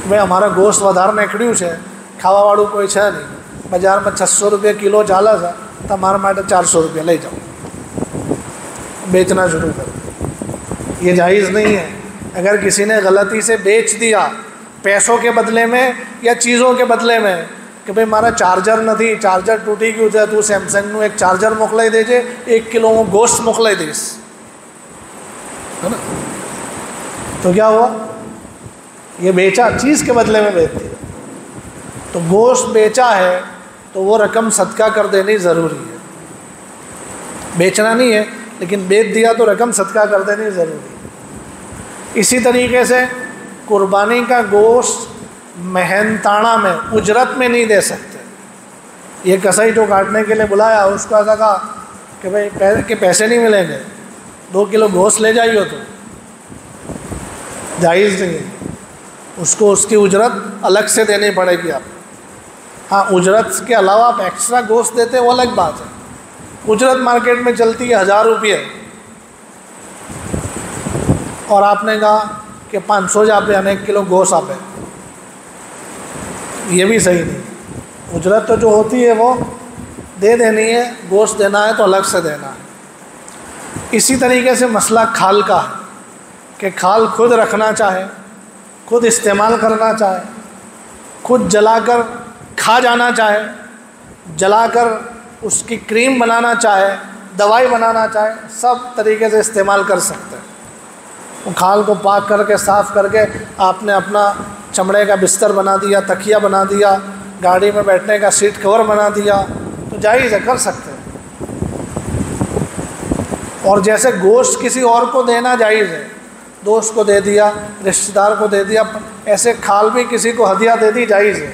بھئی ہمارا گوشت ودھار نکڑیوں ہے، کھاوا واڑو کوئی ہے نہیں، بازار میں 600 روپے کلو چالا تھا تو ہمارا ماٹے 400 روپے لے جاؤ، بیچنا شروع کر۔ یہ جائز نہیں ہے۔ اگر کسی نے غلطی سے بیچ دیا پیسوں کے بدلے میں یا چیزوں کے بدلے میں، کہ بھئی ہمارا چارجر نہ تھی، چارجر ٹوٹی کیوں تھا، تو سیمسنگ نو ایک چارجر موکلائی دے جے، 1 کلو گوشت موکلائی دیس، ہے نا؟ تو کیا ہوا؟ یہ بیچا، چیز کے بدلے میں بیچ دیا۔ تو گوشت بیچا ہے تو وہ رقم صدقہ کر دینی ضروری ہے۔ بیچنا نہیں ہے لیکن بیچ دیا تو رقم صدقہ کر دینی ضروری ہے۔ اسی طریقے سے قربانی کا گوشت محنتانہ میں، اجرت میں نہیں دے سکتے۔ یہ کسائی جو کاٹنے کے لیے بلایا، اس کو ایسا کہا کہ بھئی پیسے نہیں ملیں گے، 2 کلو گوشت لے جائیے، تو جائز نہیں ہے۔ اس کو اس کی اجرت الگ سے دینی پڑے گی آپ۔ ہاں، اجرت کے علاوہ آپ ایکسٹرا گوشت دیتے وہ الگ بات ہے۔ اجرت مارکیٹ میں چلتی ہے 1000 روپے، اور آپ نے کہا کہ 500 جا پہ 1 کلو گوشت آپ ہے، یہ بھی صحیح نہیں۔ اجرت تو جو ہوتی ہے وہ دے دینی ہے، گوشت دینا ہے تو الگ سے دینا ہے۔ اسی طریقے سے مسئلہ کھال کا ہے کہ کھال خود رکھنا چاہے، خود استعمال کرنا چاہے، خود جلا کر کھا جانا چاہے، جلا کر اس کی کریم بنانا چاہے، دوائی بنانا چاہے، سب طریقے سے استعمال کر سکتے ہیں۔ وہ کھال کو پاک کر کے، صاف کر کے آپ نے اپنا چمڑے کا بستر بنا دیا، تکیہ بنا دیا، گاڑی میں بیٹھنے کا سیٹ کور بنا دیا، تو جائز ہے، کر سکتے ہیں۔ اور جیسے گوشت کسی اور کو دینا جائز ہے، دوست کو دے دیا، رشتہ دار کو دے دیا، ایسے کھال بھی کسی کو ہدیہ دے دی، جائز ہے۔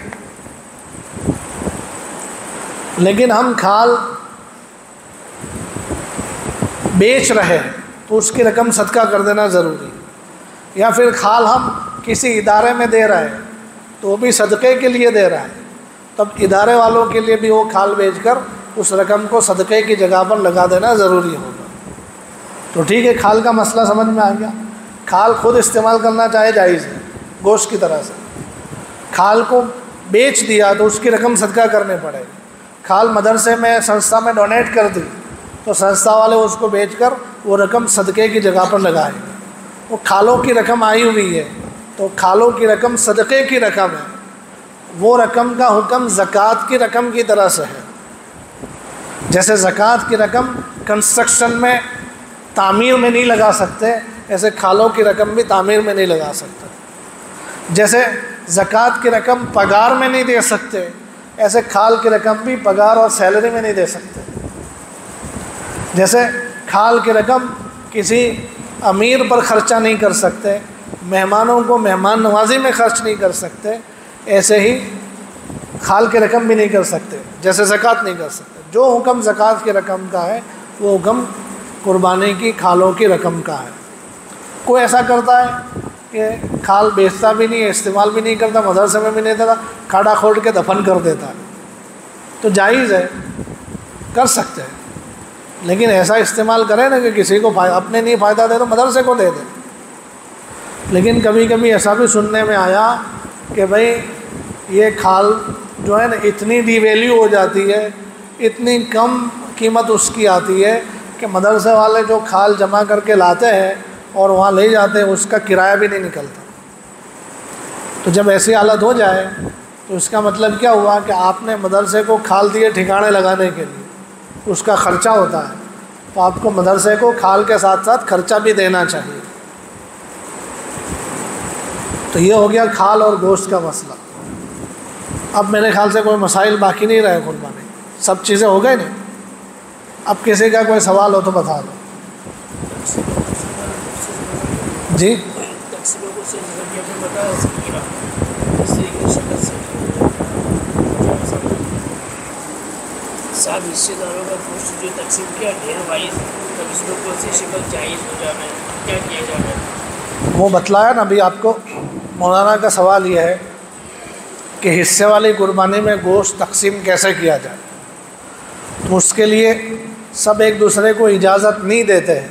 لیکن ہم کھال بیچ رہے ہیں تو اس کی رقم صدقہ کر دینا ضروری ہے، یا پھر کھال ہم کسی ادارے میں دے رہے ہیں تو وہ بھی صدقے کے لیے دے رہا ہے، تب ادارے والوں کے لیے بھی وہ کھال بیچ کر اس رقم کو صدقے کی جگہ پر لگا دینا ضروری ہوگا۔ تو ٹھیک ہے، کھال کا مسئلہ سمجھ میں آ گیا۔ کھال خود استعمال کرنا چاہے جائز ہے، گوشت کی طرح سے۔ کھال کو بیچ دیا تو اس کی رقم صدقہ کرنے پڑے گی۔ کھال مدرسے میں، سنستھا میں ڈونیٹ کر دی تو سنستھا والے اس کو بیچ کر وہ رقم صدقے کی جگہ پر لگائیں گے۔ وہ کھالوں کی رقم آئی ہوئی ہے تو کھالوں کی رقم صدقے کی رقم ہے، وہ رقم کا حکم زکوٰۃ کی رقم کی طرح سے ہے۔ جیسے زکوٰۃ کی رقم کنسٹرکشن میں تعمیر میں نہیں لگا سکتے، ایسے کھالوں کی رقم بھی تعمیر میں نہیں لگا سکتے۔ جیسے زکوٰۃ کی رقم پگار میں نہیں دے سکتے، ایسے کھال کی رقم بھی پگار اور سیلری میں نہیں دے سکتے۔ جیسے کھال کی رقم کسی امیر پر خرچہ نہیں کر سکتے، مہمانوں کو مہمان نوازی میں خرچ نہیں کر سکتے، ایسے ہی کھال کی رقم بھی نہیں کر سکتے، جیسے زکوٰۃ نہیں کر سکتے۔ جو حکم زکوٰۃ کی رقم کا ہے وہ حکم قربانی کی کھالوں کی رقم کا ہے۔ کوئی ایسا کرتا ہے کہ کھال بیچتا بھی نہیں ہے، استعمال بھی نہیں کرتا، مدرسے میں بھی نہیں دیتا، کھاڑا کھوڑ کے دفن کر دیتا ہے، تو جائز ہے، کر سکتے ہیں، لیکن ایسا استعمال کرے نا کہ کسی کو اپنے نہیں فائدہ دے تو مدرسے کو دے دے۔ لیکن کبھی کبھی ایسا بھی سننے میں آیا کہ بھئی یہ کھال جو ہے نا اتنی ڈی ویلیو ہو جاتی ہے، اتنی کم قیمت اس کی آتی ہے کہ مدرسے والے جو کھال جمع کر کے لاتے ہیں اور وہاں لے جاتے ہیں، اس کا کرایہ بھی نہیں نکلتا۔ تو جب ایسی حالت ہو جائے تو اس کا مطلب کیا ہوا کہ آپ نے مدرسے کو کھال دیے ٹھکانے لگانے کے لیے، اس کا خرچہ ہوتا ہے، تو آپ کو مدرسے کو کھال کے ساتھ ساتھ خرچہ بھی دینا چاہیے۔ تو یہ ہو گیا کھال اور گوشت کا مسئلہ۔ اب میرے خیال سے کوئی مسائل باقی نہیں رہے قربانی، سب چیزیں ہو گئے نا۔ اب کسی کا کوئی سوال ہو تو بتا دو جی۔ صاحب حصے داروں کا گوشت جو تقسیم کیا ڈھیر وائز، تب اس میں کون سی شکل جائز ہو جانا ہے، کیا کیا جانا ہے؟ وہ بتلایا نا ابھی آپ کو۔ مولانا کا سوال یہ ہے کہ حصے والی قربانی میں گوشت تقسیم کیسے کیا جائے، تو اس کے لیے سب ایک دوسرے کو اجازت نہیں دیتے ہیں،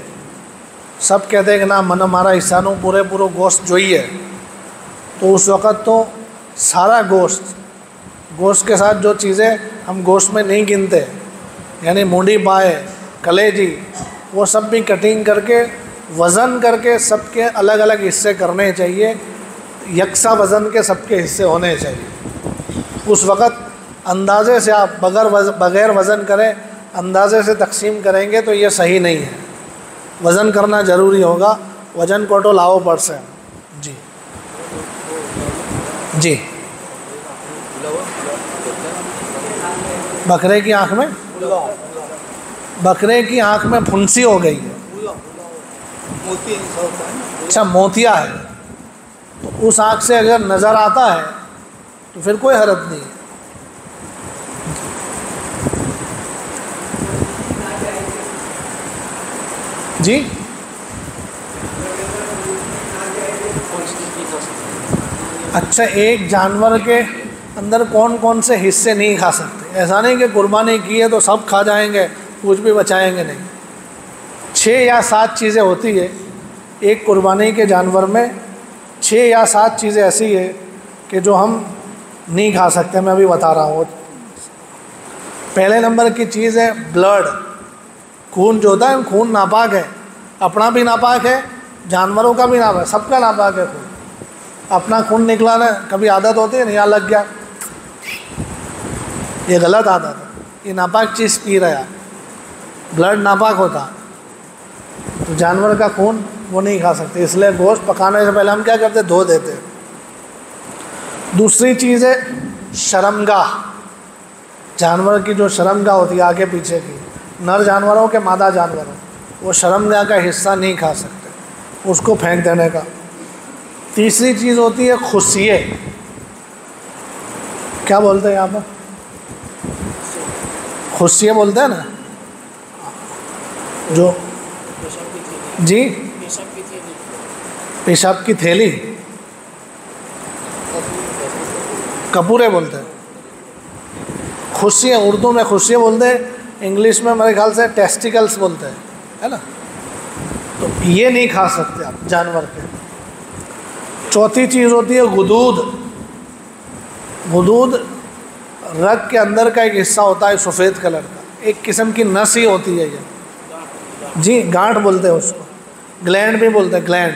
سب کہتے ہیں کہ نا من ہمارا حصہ نو پورے گوشت جو ہی ہے، تو اس وقت تو سارا گوشت کے ساتھ جو چیزیں ہم گوشت میں نہیں گنتے، یعنی مونڈی پائے، کلیجی، وہ سب بھی کٹنگ کر کے وزن کر کے سب کے الگ الگ حصے کرنے چاہیے، یکساں وزن کے سب کے حصے ہونے چاہیے۔ اس وقت اندازے سے آپ بغیر وزن کرے اندازے سے تقسیم کریں گے تو یہ صحیح نہیں ہے، وزن کرنا ضروری ہوگا۔ وزن کوٹو لاؤ پرسے جی جی۔ بکرے کی آنکھ میں پھنسی ہو گئی ہے، اچھا موتیا ہے، تو اس آنکھ سے اگر نظر آتا ہے تو پھر کوئی حرج نہیں ہے۔ جی اچھا، ایک جانور کے اندر کون کون سے حصے نہیں کھا سکتے؟ ایسا نہیں کہ قربانی کی ہے تو سب کھا جائیں گے، کچھ بھی بچائیں گے نہیں۔ 6 یا 7 چیزیں ہوتی ہے ایک قربانی کے جانور میں، 6 یا 7 چیزیں ایسی ہے کہ جو ہم نہیں کھا سکتے۔ میں ابھی بتا رہا ہوں۔ پہلے نمبر کی چیز ہے بلڈ، خون جو ہوتا ہے، خون ناپاک ہے، اپنا بھی ناپاک ہے، جانوروں کا بھی ناپاک ہے، سب کا ناپاک ہے خون۔ اپنا خون نکلانا کبھی عادت ہوتی ہے نا، یہاں لگ گیا، یہ غلط عادت ہے، یہ ناپاک چیز پی رہا ہے، بلڈ ناپاک ہوتا، تو جانور کا خون وہ نہیں کھا سکتے، اس لیے گوشت پکانے سے پہلے ہم کیا کرتے، دھو دیتے۔ دوسری چیز ہے شرمگاہ، جانور کی جو شرمگاہ ہوتی ہے آگے پیچھے کی، نر جانوروں کے مادہ جانوروں، وہ شرمگاہ کا حصہ نہیں کھا سکتے، اس کو پھینک دینے کا۔ تیسری چیز ہوتی ہے خصیے، کیا بولتے ہیں یہاں پر؟ خصیے بولتے ہیں نا، جو جی پیشاب کی تھیلی، کپورے بولتے ہیں، خصیے اردو میں خصیے بولتے ہیں، انگلش میں میرے خیال سے ٹیسٹیکلس بولتے ہیں، ہے نا، تو یہ نہیں کھا سکتے آپ جانور کے۔ چوتھی چیز ہوتی ہے غدود، غدود رگ کے اندر کا ایک حصہ ہوتا ہے سفید کلر کا، ایک قسم کی نس ہی ہوتی ہے یہ، جی گانٹھ بولتے ہیں اس کو، گلینڈ بھی بولتے ہیں، گلینڈ،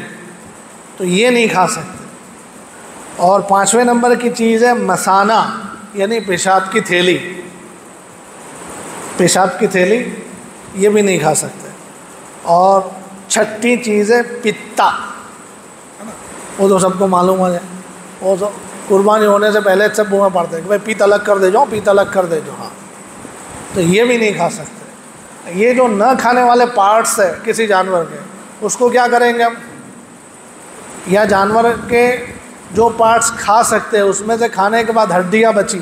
تو یہ نہیں کھا سکتے۔ اور 5ویں نمبر کی چیز ہے مثانہ، یعنی پیشاب کی تھیلی، پیشاب کی تھیلی یہ بھی نہیں کھا سکتے۔ اور چھٹی چیز ہے پتا، وہ تو سب کو معلوم ہے، وہ تو قربانی ہونے سے پہلے سب منہ میں پڑتے ہیں کہ بھائی پیت الگ کر دے جاؤ، پیت الگ کر دے جاؤ، ہاں تو یہ بھی نہیں کھا سکتے۔ یہ جو نہ کھانے والے پارٹس ہے کسی جانور کے، اس کو کیا کریں گے ہم؟ یا جانور کے جو پارٹس کھا سکتے ہیں اس میں سے کھانے کے بعد ہڈیاں بچی،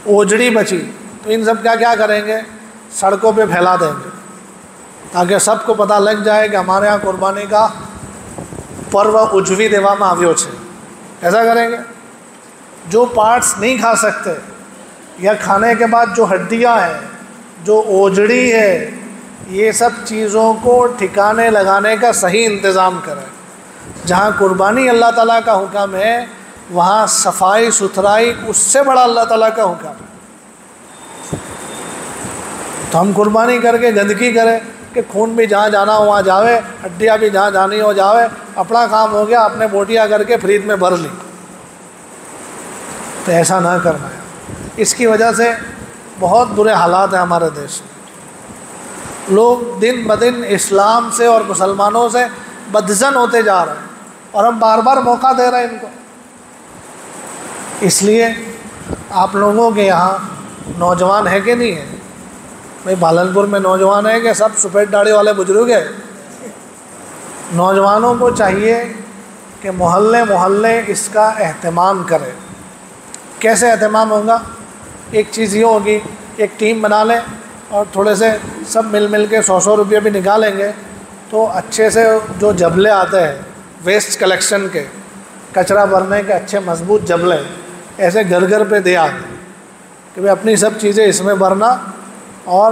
اوجڑی بچی، تو ان سب کا کیا کریں گے؟ سڑکوں پہ پھیلا دیں گے تاکہ سب کو پتہ لگ جائے کہ ہمارے ہاں قربانی کا پرو اجوی دیوا میں آویو ہے۔ ایسا کریں گے۔ جو پارٹس نہیں کھا سکتے یا کھانے کے بعد جو ہڈیاں ہیں، جو اوجڑی ہے، یہ سب چیزوں کو ٹھکانے لگانے کا صحیح انتظام کریں۔ جہاں قربانی اللہ تعالیٰ کا حکم ہے وہاں صفائی ستھرائی اس سے بڑا اللہ تعالیٰ کا حکم ہے۔ تو ہم قربانی کر کے گندگی کریں کہ خون بھی جہاں جانا ہو وہاں جاوے، ہڈیاں بھی جہاں جانی ہو جاوے، اپنا کام ہو گیا، اپنے بوٹیاں کر کے فریج میں بھر لی، تو ایسا نہ کرنا ہے۔ اس کی وجہ سے بہت برے حالات ہیں ہمارے دیش میں۔ لوگ دن بدن اسلام سے اور مسلمانوں سے بدظن ہوتے جا رہے ہیں، اور ہم بار بار موقع دے رہے ہیں ان کو۔ اس لیے آپ لوگوں کے یہاں نوجوان ہے کہ نہیں ہے؟ بھائی پالنپور میں نوجوان ہے کہ سب سفید داڑھی والے بزرگ ہیں؟ نوجوانوں کو چاہیے کہ محلے محلے اس کا اہتمام کرے۔ کیسے اہتمام ہوگا؟ ایک چیز یہ ہوگی، ایک ٹیم بنا لیں اور تھوڑے سے سب مل کے 100 روپیہ بھی نکالیں گے تو اچھے سے جو جبلے آتے ہیں ویسٹ کلیکشن کے، کچرا بھرنے کے اچھے مضبوط جبلے ایسے گھر گھر پہ دے آتے کہ بھائی اپنی سب چیزیں اس میں بھرنا اور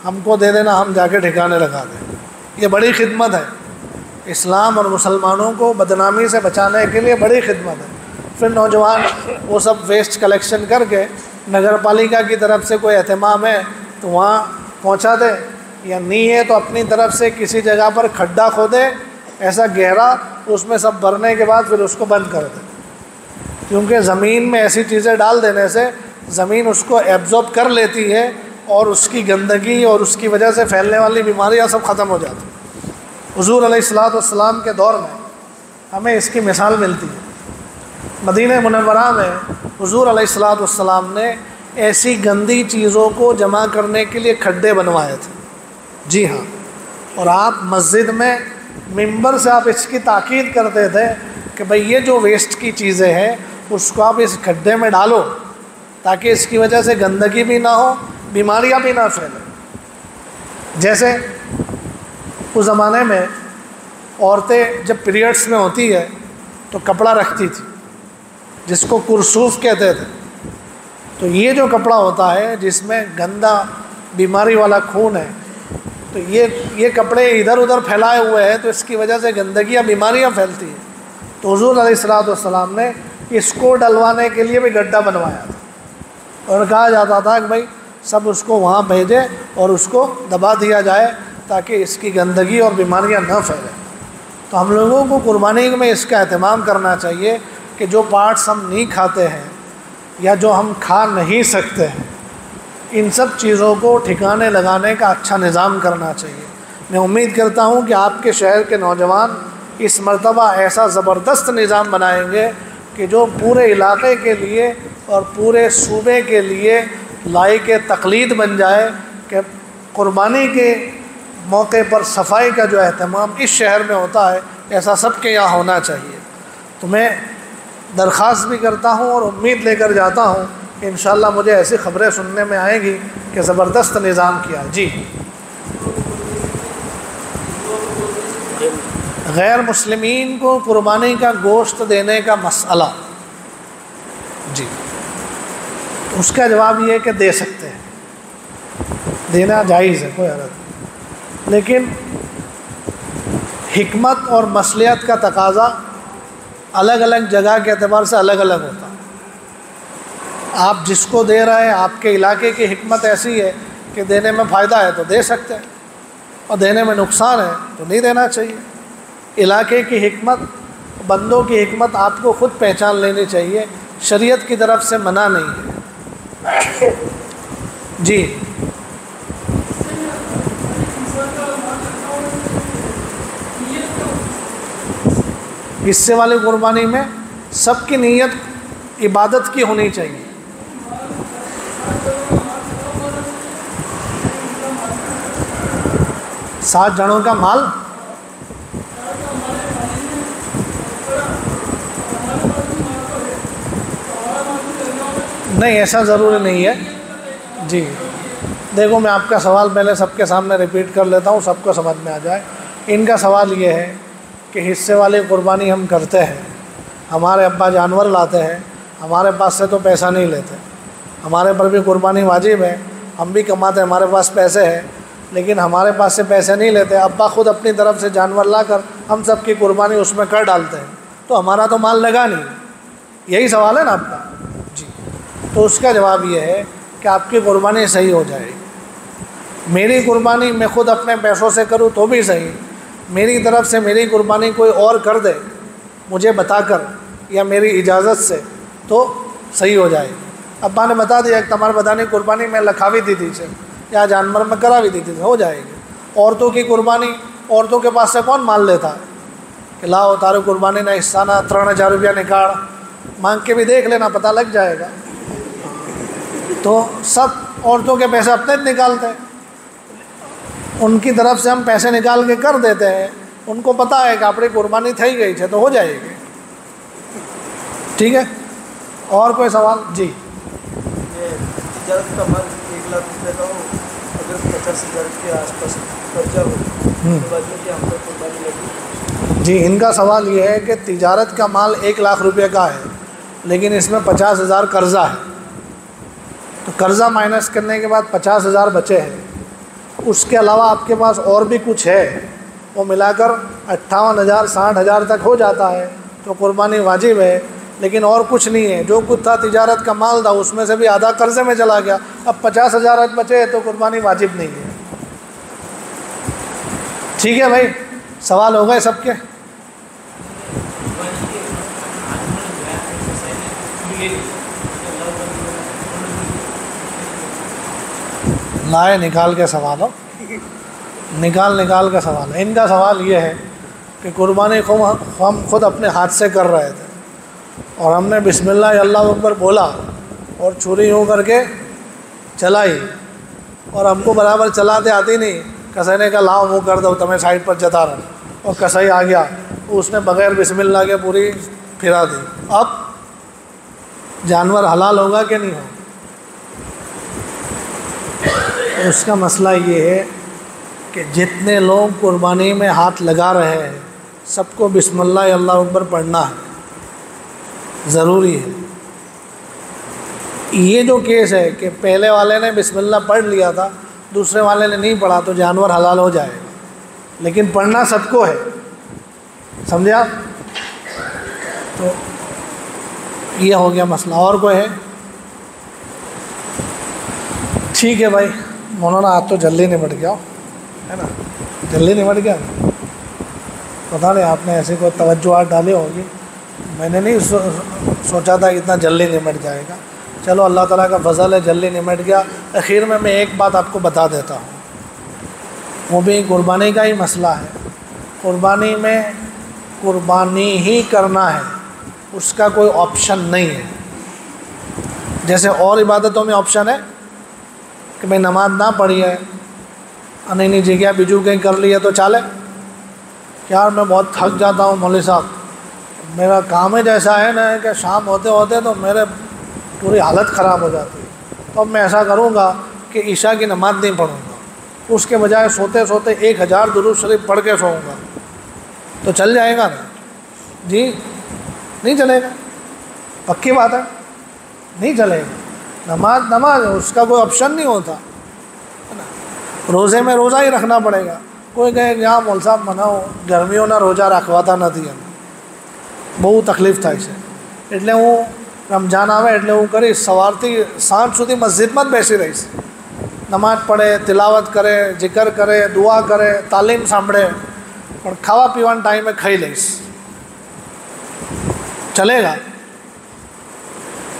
ہم کو دے دینا، ہم جا کے ٹھکانے لگا دیں۔ یہ بڑی خدمت ہے، اسلام اور مسلمانوں کو بدنامی سے بچانے کے لیے بڑی خدمت ہے۔ پھر نوجوان وہ سب ویسٹ کلیکشن کر کے نگر پالیکا کی طرف سے کوئی اہتمام ہے تو وہاں پہنچا دے، یا نہیں ہے تو اپنی طرف سے کسی جگہ پر کھڈا کھودے ایسا گہرا، اس میں سب بھرنے کے بعد پھر اس کو بند کر دے، کیونکہ زمین میں ایسی چیزیں ڈال دینے سے زمین اس کو ایبزورب کر لیتی ہے اور اس کی گندگی اور اس کی وجہ سے پھیلنے والی بیماریاں سب ختم ہو جاتی ہیں۔ حضور علیہ السلام کے دور میں ہمیں اس کی مثال ملتی ہے۔ مدینہ منورہ میں حضور علیہ السلام نے ایسی گندی چیزوں کو جمع کرنے کے لیے کھڈے بنوائے تھے، جی ہاں، اور آپ مسجد میں ممبر سے آپ اس کی تاکید کرتے تھے کہ بھئی یہ جو ویسٹ کی چیزیں ہیں اس کو آپ اس کھڈے میں ڈالو تاکہ اس کی وجہ سے گندگی بھی نہ ہو، بیماریاں بھی نہ پھیلیں۔ جیسے اس زمانے میں عورتیں جب پیریڈس میں ہوتی ہے تو کپڑا رکھتی تھی جس کو کرسوف کہتے تھے، تو یہ جو کپڑا ہوتا ہے جس میں گندا بیماری والا خون ہے، تو یہ کپڑے ادھر ادھر پھیلائے ہوئے ہیں تو اس کی وجہ سے گندگیاں بیماریاں پھیلتی ہیں۔ تو حضور علیہ السلام نے اس کو ڈلوانے کے لیے بھی گڈھا بنوایا تھا، اور کہا جاتا تھا کہ بھائی سب اس کو وہاں بھیجے اور اس کو دبا دیا جائے تاکہ اس کی گندگی اور بیماریاں نہ پھیلیں۔ تو ہم لوگوں کو قربانی میں اس کا اہتمام کرنا چاہیے کہ جو پارٹس ہم نہیں کھاتے ہیں یا جو ہم کھا نہیں سکتے ہیں، ان سب چیزوں کو ٹھکانے لگانے کا اچھا نظام کرنا چاہیے۔ میں امید کرتا ہوں کہ آپ کے شہر کے نوجوان اس مرتبہ ایسا زبردست نظام بنائیں گے کہ جو پورے علاقے کے لیے اور پورے صوبے کے لیے لائق تقلید بن جائے کہ قربانی کے موقع پر صفائی کا جو اہتمام اس شہر میں ہوتا ہے ایسا سب کے یہاں ہونا چاہیے۔ تو میں درخواست بھی کرتا ہوں اور امید لے کر جاتا ہوں کہ انشاءاللہ مجھے ایسی خبریں سننے میں آئیں گی کہ زبردست نظام کیا۔ جی، غیر مسلمین کو قربانی کا گوشت دینے کا مسئلہ، جی، اس کا جواب یہ ہے کہ دے سکتے ہیں، دینا جائز ہے، کوئی حرج نہیں، لیکن حکمت اور مصلحت کا تقاضا الگ الگ جگہ کے اعتبار سے الگ الگ ہوتا ہے۔ آپ جس کو دے رہے ہیں، آپ کے علاقے کی حکمت ایسی ہے کہ دینے میں فائدہ ہے تو دے سکتے ہیں، اور دینے میں نقصان ہے تو نہیں دینا چاہیے۔ علاقے کی حکمت، بندوں کی حکمت آپ کو خود پہچان لینی چاہیے، شریعت کی طرف سے منع نہیں ہے۔ جی، حصے والی قربانی میں سب کی نیت عبادت کی ہونی چاہیے. 7 جنوں کا مال نہیں، ایسا ضروری نہیں ہے. جی دیکھو، میں آپ کا سوال پہلے سب کے سامنے ریپیٹ کر لیتا ہوں، سب کو سمجھ میں آ جائے. ان کا سوال یہ ہے کہ حصے والی قربانی ہم کرتے ہیں، ہمارے ابا جانور لاتے ہیں، ہمارے پاس سے تو پیسہ نہیں لیتے، ہمارے پر بھی قربانی واجب ہے، ہم بھی کماتے ہیں، ہمارے پاس پیسے ہیں، لیکن ہمارے پاس سے پیسے نہیں لیتے. ابا خود اپنی طرف سے جانور لا کر ہم سب کی قربانی اس میں کر ڈالتے ہیں، تو ہمارا تو مال لگا نہیں. یہی سوال ہے نا آپ کا؟ جی. تو اس کا جواب یہ ہے کہ آپ کی قربانی صحیح ہو جائے گی. میری قربانی میں خود اپنے پیسوں سے کروں تو بھی صحیح، میری طرف سے میری قربانی کوئی اور کر دے مجھے بتا کر یا میری اجازت سے تو صحیح ہو جائے گی. ابا نے بتا دیا کہ تمہارے بدانی قربانی میں لکھاوی دی تھی سے یا جانور میں کراوی دی تھی، ہو جائے گی. عورتوں کی قربانی، عورتوں کے پاس سے کون مال لیتا ہے کہ لاؤ تارے قربانی نہ حصہ نہ 3000 روپیہ نکاڑ، مانگ کے بھی دیکھ لینا، پتہ لگ جائے گا. تو سب عورتوں کے پیسے اپنے نکالتے ہیں، ان کی طرف سے ہم پیسے نکال کے کر دیتے ہیں. ان کو پتہ ہے کہ اپنی قربانی تھئی گئی ہے تو ہو جائے گی. ٹھیک ہے، اور کوئی سوال؟ جی. تجارت کا مال 1 لاکھ روپے کا ہو، اگر 50,000 کے آس پاس قرضہ ہو تو بعد میں کیا ہم کو قربانی لگی؟ جی، ان کا سوال یہ ہے کہ تجارت کا مال 1 لاکھ روپے کا ہے لیکن اس میں 50,000 قرضہ ہے، تو قرضہ مائنس کرنے کے بعد 50,000 بچے ہیں. اس کے علاوہ آپ کے پاس اور بھی کچھ ہے، وہ ملا کر 58,000 60,000 تک ہو جاتا ہے تو قربانی واجب ہے. لیکن اور کچھ نہیں ہے، جو کچھ تھا تجارت کا مال تھا اس میں سے بھی آدھا قرضے میں چلا گیا، اب 50,000 بچے تو قربانی واجب نہیں ہے. ٹھیک ہے بھائی، سوال ہو گئے سب کے؟ لائے نکال کے سوال ہو، نکال کے سوال ہے. ان کا سوال یہ ہے کہ قربانی ہم خود اپنے ہاتھ سے کر رہے تھے اور ہم نے بسم اللہ اللہ اکبر بولا اور چھری یوں کر کے چلائی اور ہم کو برابر چلاتے آتی نہیں، کسائی نے کہا لاؤ منہ کر دو تمہیں سائڈ پر جتا رہا، اور کسائی آ گیا، اس نے بغیر بسم اللہ کے پوری پھرا دی. اب جانور حلال ہوگا کہ نہیں ہوگا؟ اس کا مسئلہ یہ ہے کہ جتنے لوگ قربانی میں ہاتھ لگا رہے ہیں سب کو بسم اللہ اللہ اکبر پڑھنا ہے، ضروری ہے. یہ جو کیس ہے کہ پہلے والے نے بسم اللہ پڑھ لیا تھا، دوسرے والے نے نہیں پڑھا تو جانور حلال ہو جائے گا، لیکن پڑھنا سب کو ہے، سمجھے آپ؟ تو یہ ہو گیا مسئلہ. اور کوئی ہے؟ ٹھیک ہے بھائی، مولانا آج تو جلدی نمٹ گیا ہے نا، جلدی نمٹ گیا. پتہ نہیں آپ نے ایسے کوئی توجہات ڈالی ہوگی، میں نے نہیں سوچا تھا اتنا جلدی نمٹ جائے گا. چلو اللہ تعالیٰ کا فضل ہے، جلدی نمٹ گیا. اخیر میں ایک بات آپ کو بتا دیتا ہوں، وہ بھی قربانی کا ہی مسئلہ ہے. قربانی میں قربانی ہی کرنا ہے، اس کا کوئی آپشن نہیں ہے. جیسے اور عبادتوں میں آپشن ہے کہ میں نماز نہ پڑھی ہے، نہیں جی کیا بجو کہیں کر لی ہے تو چالے. یار میں بہت تھک جاتا ہوں مولوی صاحب، میرا کام ہی جیسا ہے نا کہ شام ہوتے ہوتے تو میرے پوری حالت خراب ہو جاتی ہے، تو اب میں ایسا کروں گا کہ عشاء کی نماز نہیں پڑھوں گا، اس کے بجائے سوتے سوتے 1000 درود شریف پڑھ کے سوؤں گا، تو چل جائے گا نا؟ جی نہیں چلے گا، پکی بات ہے، نہیں چلے گا. نماز ہے، اس کا کوئی آپشن نہیں ہوتا. روزے میں روزہ ہی رکھنا پڑے گا. کوئی کہے کہ یہاں مول صاحب مناؤ گرمیوں نہ روزہ رکھواتا નથી એમ બહુ તકલીફ થાય છે, એટલે હું રમજાન આવે એટલે હું કરીશ સવારથી સાંજ સુધી મસ્જિદમાં જ બેસી રહીશ, નમાજ પઢે, તિલાવત કરે, જિકર કરે, દુઆ કરે, તાલીમ સાંભળે, પણ ખાવા પીવાના ટાઈમે ખાઈ લઈશ, ચલેગા?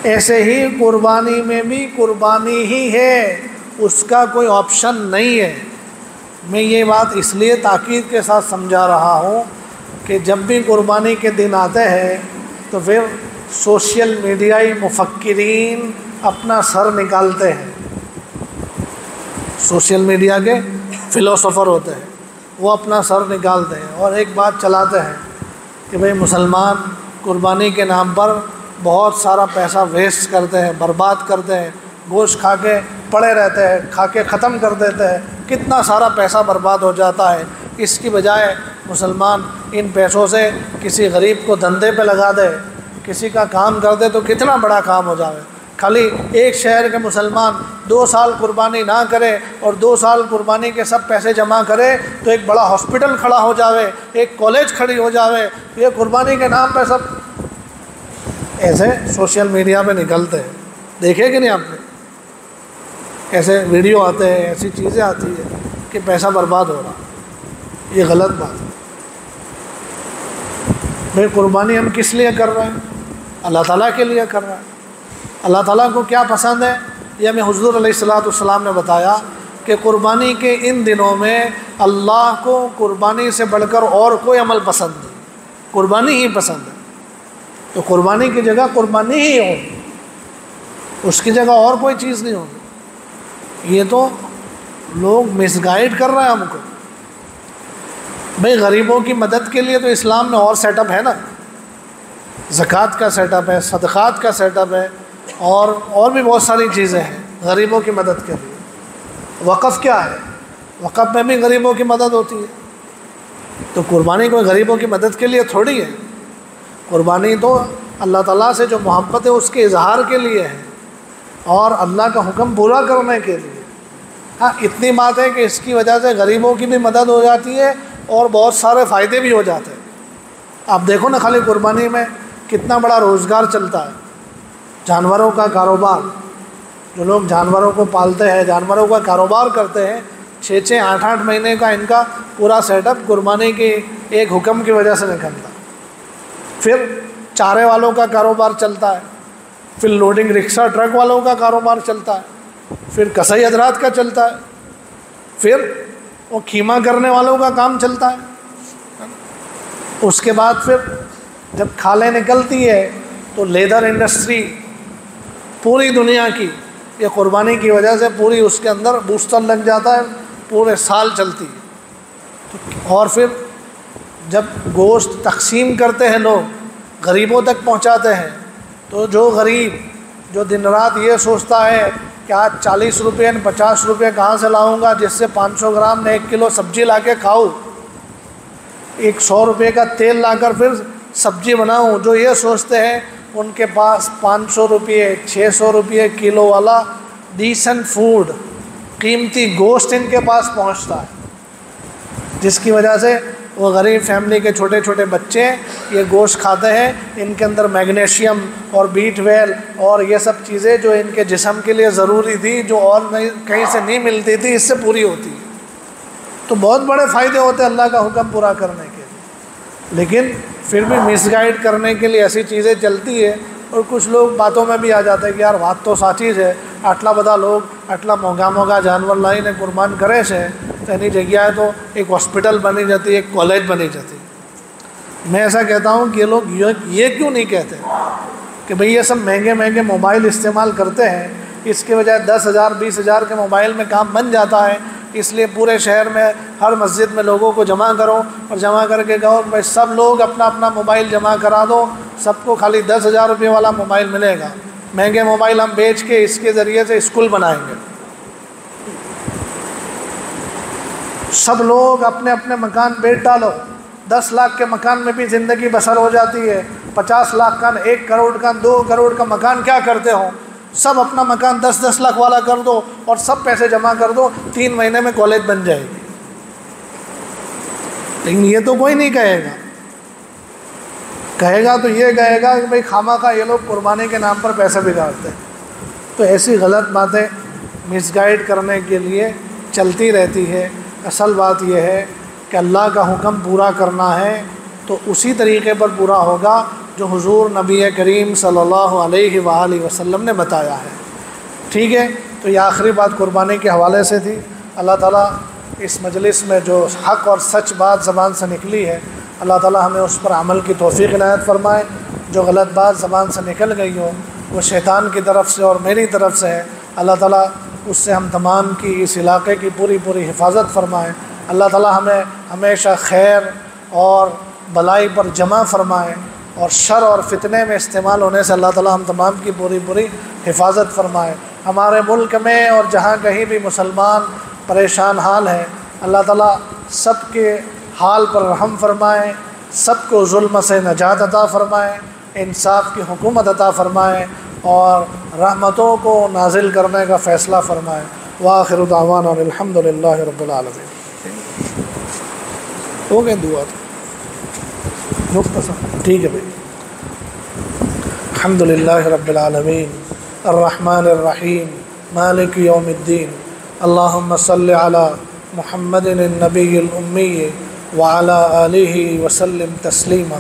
ایسے ہی قربانی میں بھی قربانی ہی ہے، اس کا کوئی آپشن نہیں ہے. میں یہ بات اس لیے تاکید کے ساتھ سمجھا رہا ہوں کہ کہ جب بھی قربانی کے دن آتے ہیں تو پھر سوشل میڈیائی مفکرین اپنا سر نکالتے ہیں. سوشل میڈیا کے فلاسفر ہوتے ہیں، وہ اپنا سر نکالتے ہیں اور ایک بات چلاتے ہیں کہ بھئی مسلمان قربانی کے نام پر بہت سارا پیسہ ویسٹ کرتے ہیں، برباد کرتے ہیں، گوشت کھا کے پڑے رہتے ہیں، کھا کے ختم کر دیتے ہیں، کتنا سارا پیسہ برباد ہو جاتا ہے. اس کی بجائے مسلمان ان پیسوں سے کسی غریب کو دھندے پہ لگا دے، کسی کا کام کر دے تو کتنا بڑا کام ہو جائے. خالی ایک شہر کے مسلمان 2 سال قربانی نہ کرے اور 2 سال قربانی کے سب پیسے جمع کرے تو ایک بڑا ہاسپٹل کھڑا ہو جاوے، ایک کالج کھڑی ہو جاوے. یہ قربانی کے نام پہ سب ایسے سوشل میڈیا پہ نکلتے ہیں. دیکھے کہ نہیں آپ نے؟ ایسے ویڈیو آتے ہیں، ایسی چیزیں آتی ہیں کہ پیسہ برباد ہو رہا. یہ غلط بات ہے. بھئی قربانی ہم کس لیے کر رہے ہیں؟ اللہ تعالیٰ کے لیے کر رہے ہیں. اللہ تعالیٰ کو کیا پسند ہے یہ ہمیں حضور علیہ الصلوۃ نے بتایا کہ قربانی کے ان دنوں میں اللہ کو قربانی سے بڑھ کر اور کوئی عمل پسند نہیں، قربانی ہی پسند ہے. تو قربانی کی جگہ قربانی ہی ہوگی، اس کی جگہ اور کوئی چیز نہیں ہوگی. یہ تو لوگ مس گائیڈ کر رہے ہیں ہم کو. بھئی غریبوں کی مدد کے لیے تو اسلام میں اور سیٹ اپ ہے نا، زکوٰۃ کا سیٹ اپ ہے، صدقات کا سیٹ اپ ہے، اور بھی بہت ساری چیزیں ہیں غریبوں کی مدد کے لیے. وقف کیا ہے؟ وقف میں بھی غریبوں کی مدد ہوتی ہے. تو قربانی کوئی غریبوں کی مدد کے لیے تھوڑی ہے. قربانی تو اللہ تعالیٰ سے جو محبت ہے اس کے اظہار کے لیے ہے اور اللہ کا حکم پورا کرنے کے لیے. ہاں اتنی بات ہے کہ اس کی وجہ سے غریبوں کی بھی مدد ہو جاتی ہے اور بہت سارے فائدے بھی ہو جاتے ہیں. آپ دیکھو نا خالی قربانی میں کتنا بڑا روزگار چلتا ہے. جانوروں کا کاروبار، جو لوگ جانوروں کو پالتے ہیں، جانوروں کا کاروبار کرتے ہیں، 6 8 مہینے کا ان کا پورا سیٹ اپ قربانی کے ایک حکم کی وجہ سے نکلتا. پھر چارے والوں کا کاروبار چلتا ہے، پھر لوڈنگ رکشہ ٹرک والوں کا کاروبار چلتا ہے، پھر کسائی حضرات کا چلتا ہے، پھر وہ کھیما کرنے والوں کا کام چلتا ہے. اس کے بعد پھر جب کھالیں نکلتی ہے تو لیدر انڈسٹری پوری دنیا کی یہ قربانی کی وجہ سے پوری اس کے اندر بوستر لگ جاتا ہے، پورے سال چلتی ہے. اور پھر جب گوشت تقسیم کرتے ہیں لوگ، غریبوں تک پہنچاتے ہیں، تو جو غریب جو دن رات یہ سوچتا ہے کہ آج 40 روپے 50 روپے کہاں سے لاؤں گا جس سے 500 گرام میں 1 کلو سبزی لا کے کھاؤں، 100 روپے کا تیل لا کر پھر سبزی بناؤں، جو یہ سوچتے ہیں ان کے پاس 500 روپے 600 روپے کلو والا ڈیسنٹ فوڈ، قیمتی گوشت ان کے پاس پہنچتا ہے، جس کی وجہ سے وہ غریب فیملی کے چھوٹے چھوٹے بچے یہ گوشت کھاتے ہیں. ان کے اندر میگنیشیم اور بیٹ ویل اور یہ سب چیزیں جو ان کے جسم کے لیے ضروری تھی، جو اور کہیں سے نہیں ملتی تھی، اس سے پوری ہوتی ہے. تو بہت بڑے فائدے ہوتے ہیں اللہ کا حکم پورا کرنے کے لیے. لیکن پھر بھی مس گائیڈ کرنے کے لیے ایسی چیزیں چلتی ہے اور کچھ لوگ باتوں میں بھی آ جاتے ہیں کہ یار بات تو ساچی ہے، آٹلا بدا لوگ آٹلا موگا جانور لائی نے قربان کرے سے تو اینی جگہ ہے تو ایک ہاسپٹل بنی جاتی ہے، ایک کالج بنی جاتی. میں ایسا کہتا ہوں کہ یہ لوگ یہ کیوں نہیں کہتے کہ بھئی یہ سب مہنگے مہنگے موبائل استعمال کرتے ہیں، اس کے بجائے 10,000 20,000 کے موبائل میں کام بن جاتا ہے، اس لیے پورے شہر میں ہر مسجد میں لوگوں کو جمع کرو اور جمع کر کے کہو بھائی سب لوگ اپنا اپنا موبائل جمع کرا دو، سب کو خالی 10,000 روپے والا موبائل ملے گا. مہنگے موبائل ہم بیچ کے اس کے ذریعے سے اسکول بنائیں گے. سب لوگ اپنے اپنے مکان بیچ ڈالو، 10 لاکھ کے مکان میں بھی زندگی بسر ہو جاتی ہے. 50 لاکھ کا 1 کروڑ کا 2 کروڑ کا مکان کیا کرتے ہو؟ سب اپنا مکان 10-10 لاکھ والا کر دو اور سب پیسے جمع کر دو، 3 مہینے میں کالج بن جائے گی. لیکن یہ تو کوئی نہیں کہے گا. کہے گا تو یہ کہے گا کہ بھئی خامہ کا یہ لوگ قربانی کے نام پر پیسے بگاڑتے ہیں. تو ایسی غلط باتیں مس گائیڈ کرنے کے لیے چلتی رہتی ہے. اصل بات یہ ہے کہ اللہ کا حکم پورا کرنا ہے تو اسی طریقے پر پورا ہوگا جو حضور نبی کریم صلی اللہ علیہ وآلہ وسلم نے بتایا ہے. ٹھیک ہے، تو یہ آخری بات قربانی کے حوالے سے تھی. اللہ تعالیٰ اس مجلس میں جو حق اور سچ بات زبان سے نکلی ہے اللہ تعالیٰ ہمیں اس پر عمل کی توفیق عنایت فرمائے۔ جو غلط بات زبان سے نکل گئی ہو وہ شیطان کی طرف سے اور میری طرف سے ہے، اللہ تعالیٰ اس سے ہم تمام کی اس علاقے کی پوری حفاظت فرمائے۔ اللہ تعالیٰ ہمیں ہمیشہ خیر اور بلائی پر جمع فرمائے، اور شر اور فتنے میں استعمال ہونے سے اللہ تعالیٰ ہم تمام کی پوری حفاظت فرمائے۔ ہمارے ملک میں اور جہاں کہیں بھی مسلمان پریشان حال ہیں، اللہ تعالیٰ سب کے حال پر رحم فرمائے، سب کو ظلم سے نجات عطا فرمائے، انصاف کی حکومت عطا فرمائے، اور رحمتوں کو نازل کرنے کا فیصلہ فرمائے۔ وآخر دعوانا الحمد للہ رب العالمین۔ ہو گئے دعا مختصر، ٹھیک ہے بھائی۔ الحمد للہ رب العالمین الرحمن الرحیم مالک یوم الدین، اللہم صل علی محمد النبی الامی وعلی آلہ وسلم تسلیما،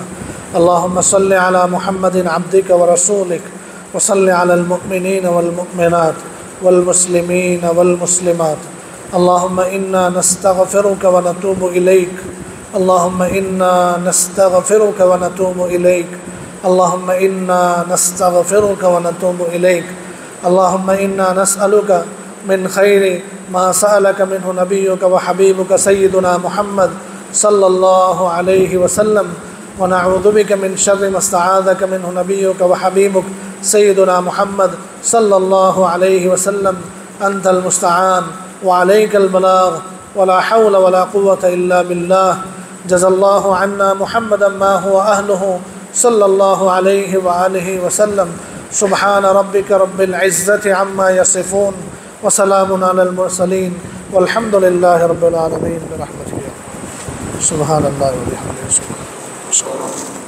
اللہم صل علی محمد عبدک ورسولک وصل علی المؤمنین والمؤمنات والمسلمین والمسلمات، اللہم انا نستغفرک ونتوب الیک، اللہم انا نستغفرک ونتوب الیک، اللہم انا نستغفرک ونتوب الیک، اللہم انا نسألک من خیر ما سألک منہ نبیک وحبیبک سیدنا محمد صلی اللہ علیہ وسلم، ونعوذ بک من شر ما استعاذک منہ نبیک وحبیبک سیدنا محمد صلی اللہ علیہ وسلم، انت المستعان وعلیک البلاغ ولا حول ولا قوة الا باللہ، جزا اللہ عنا محمدا ما هو اہلہ صلی اللہ علیہ وآلہ وسلم، سبحان ربک رب العزت عما یصفون وسلام علی المرسلین والحمد للہ رب العالمین برحمتہ۔ سبحان اللہ و بحمدہ۔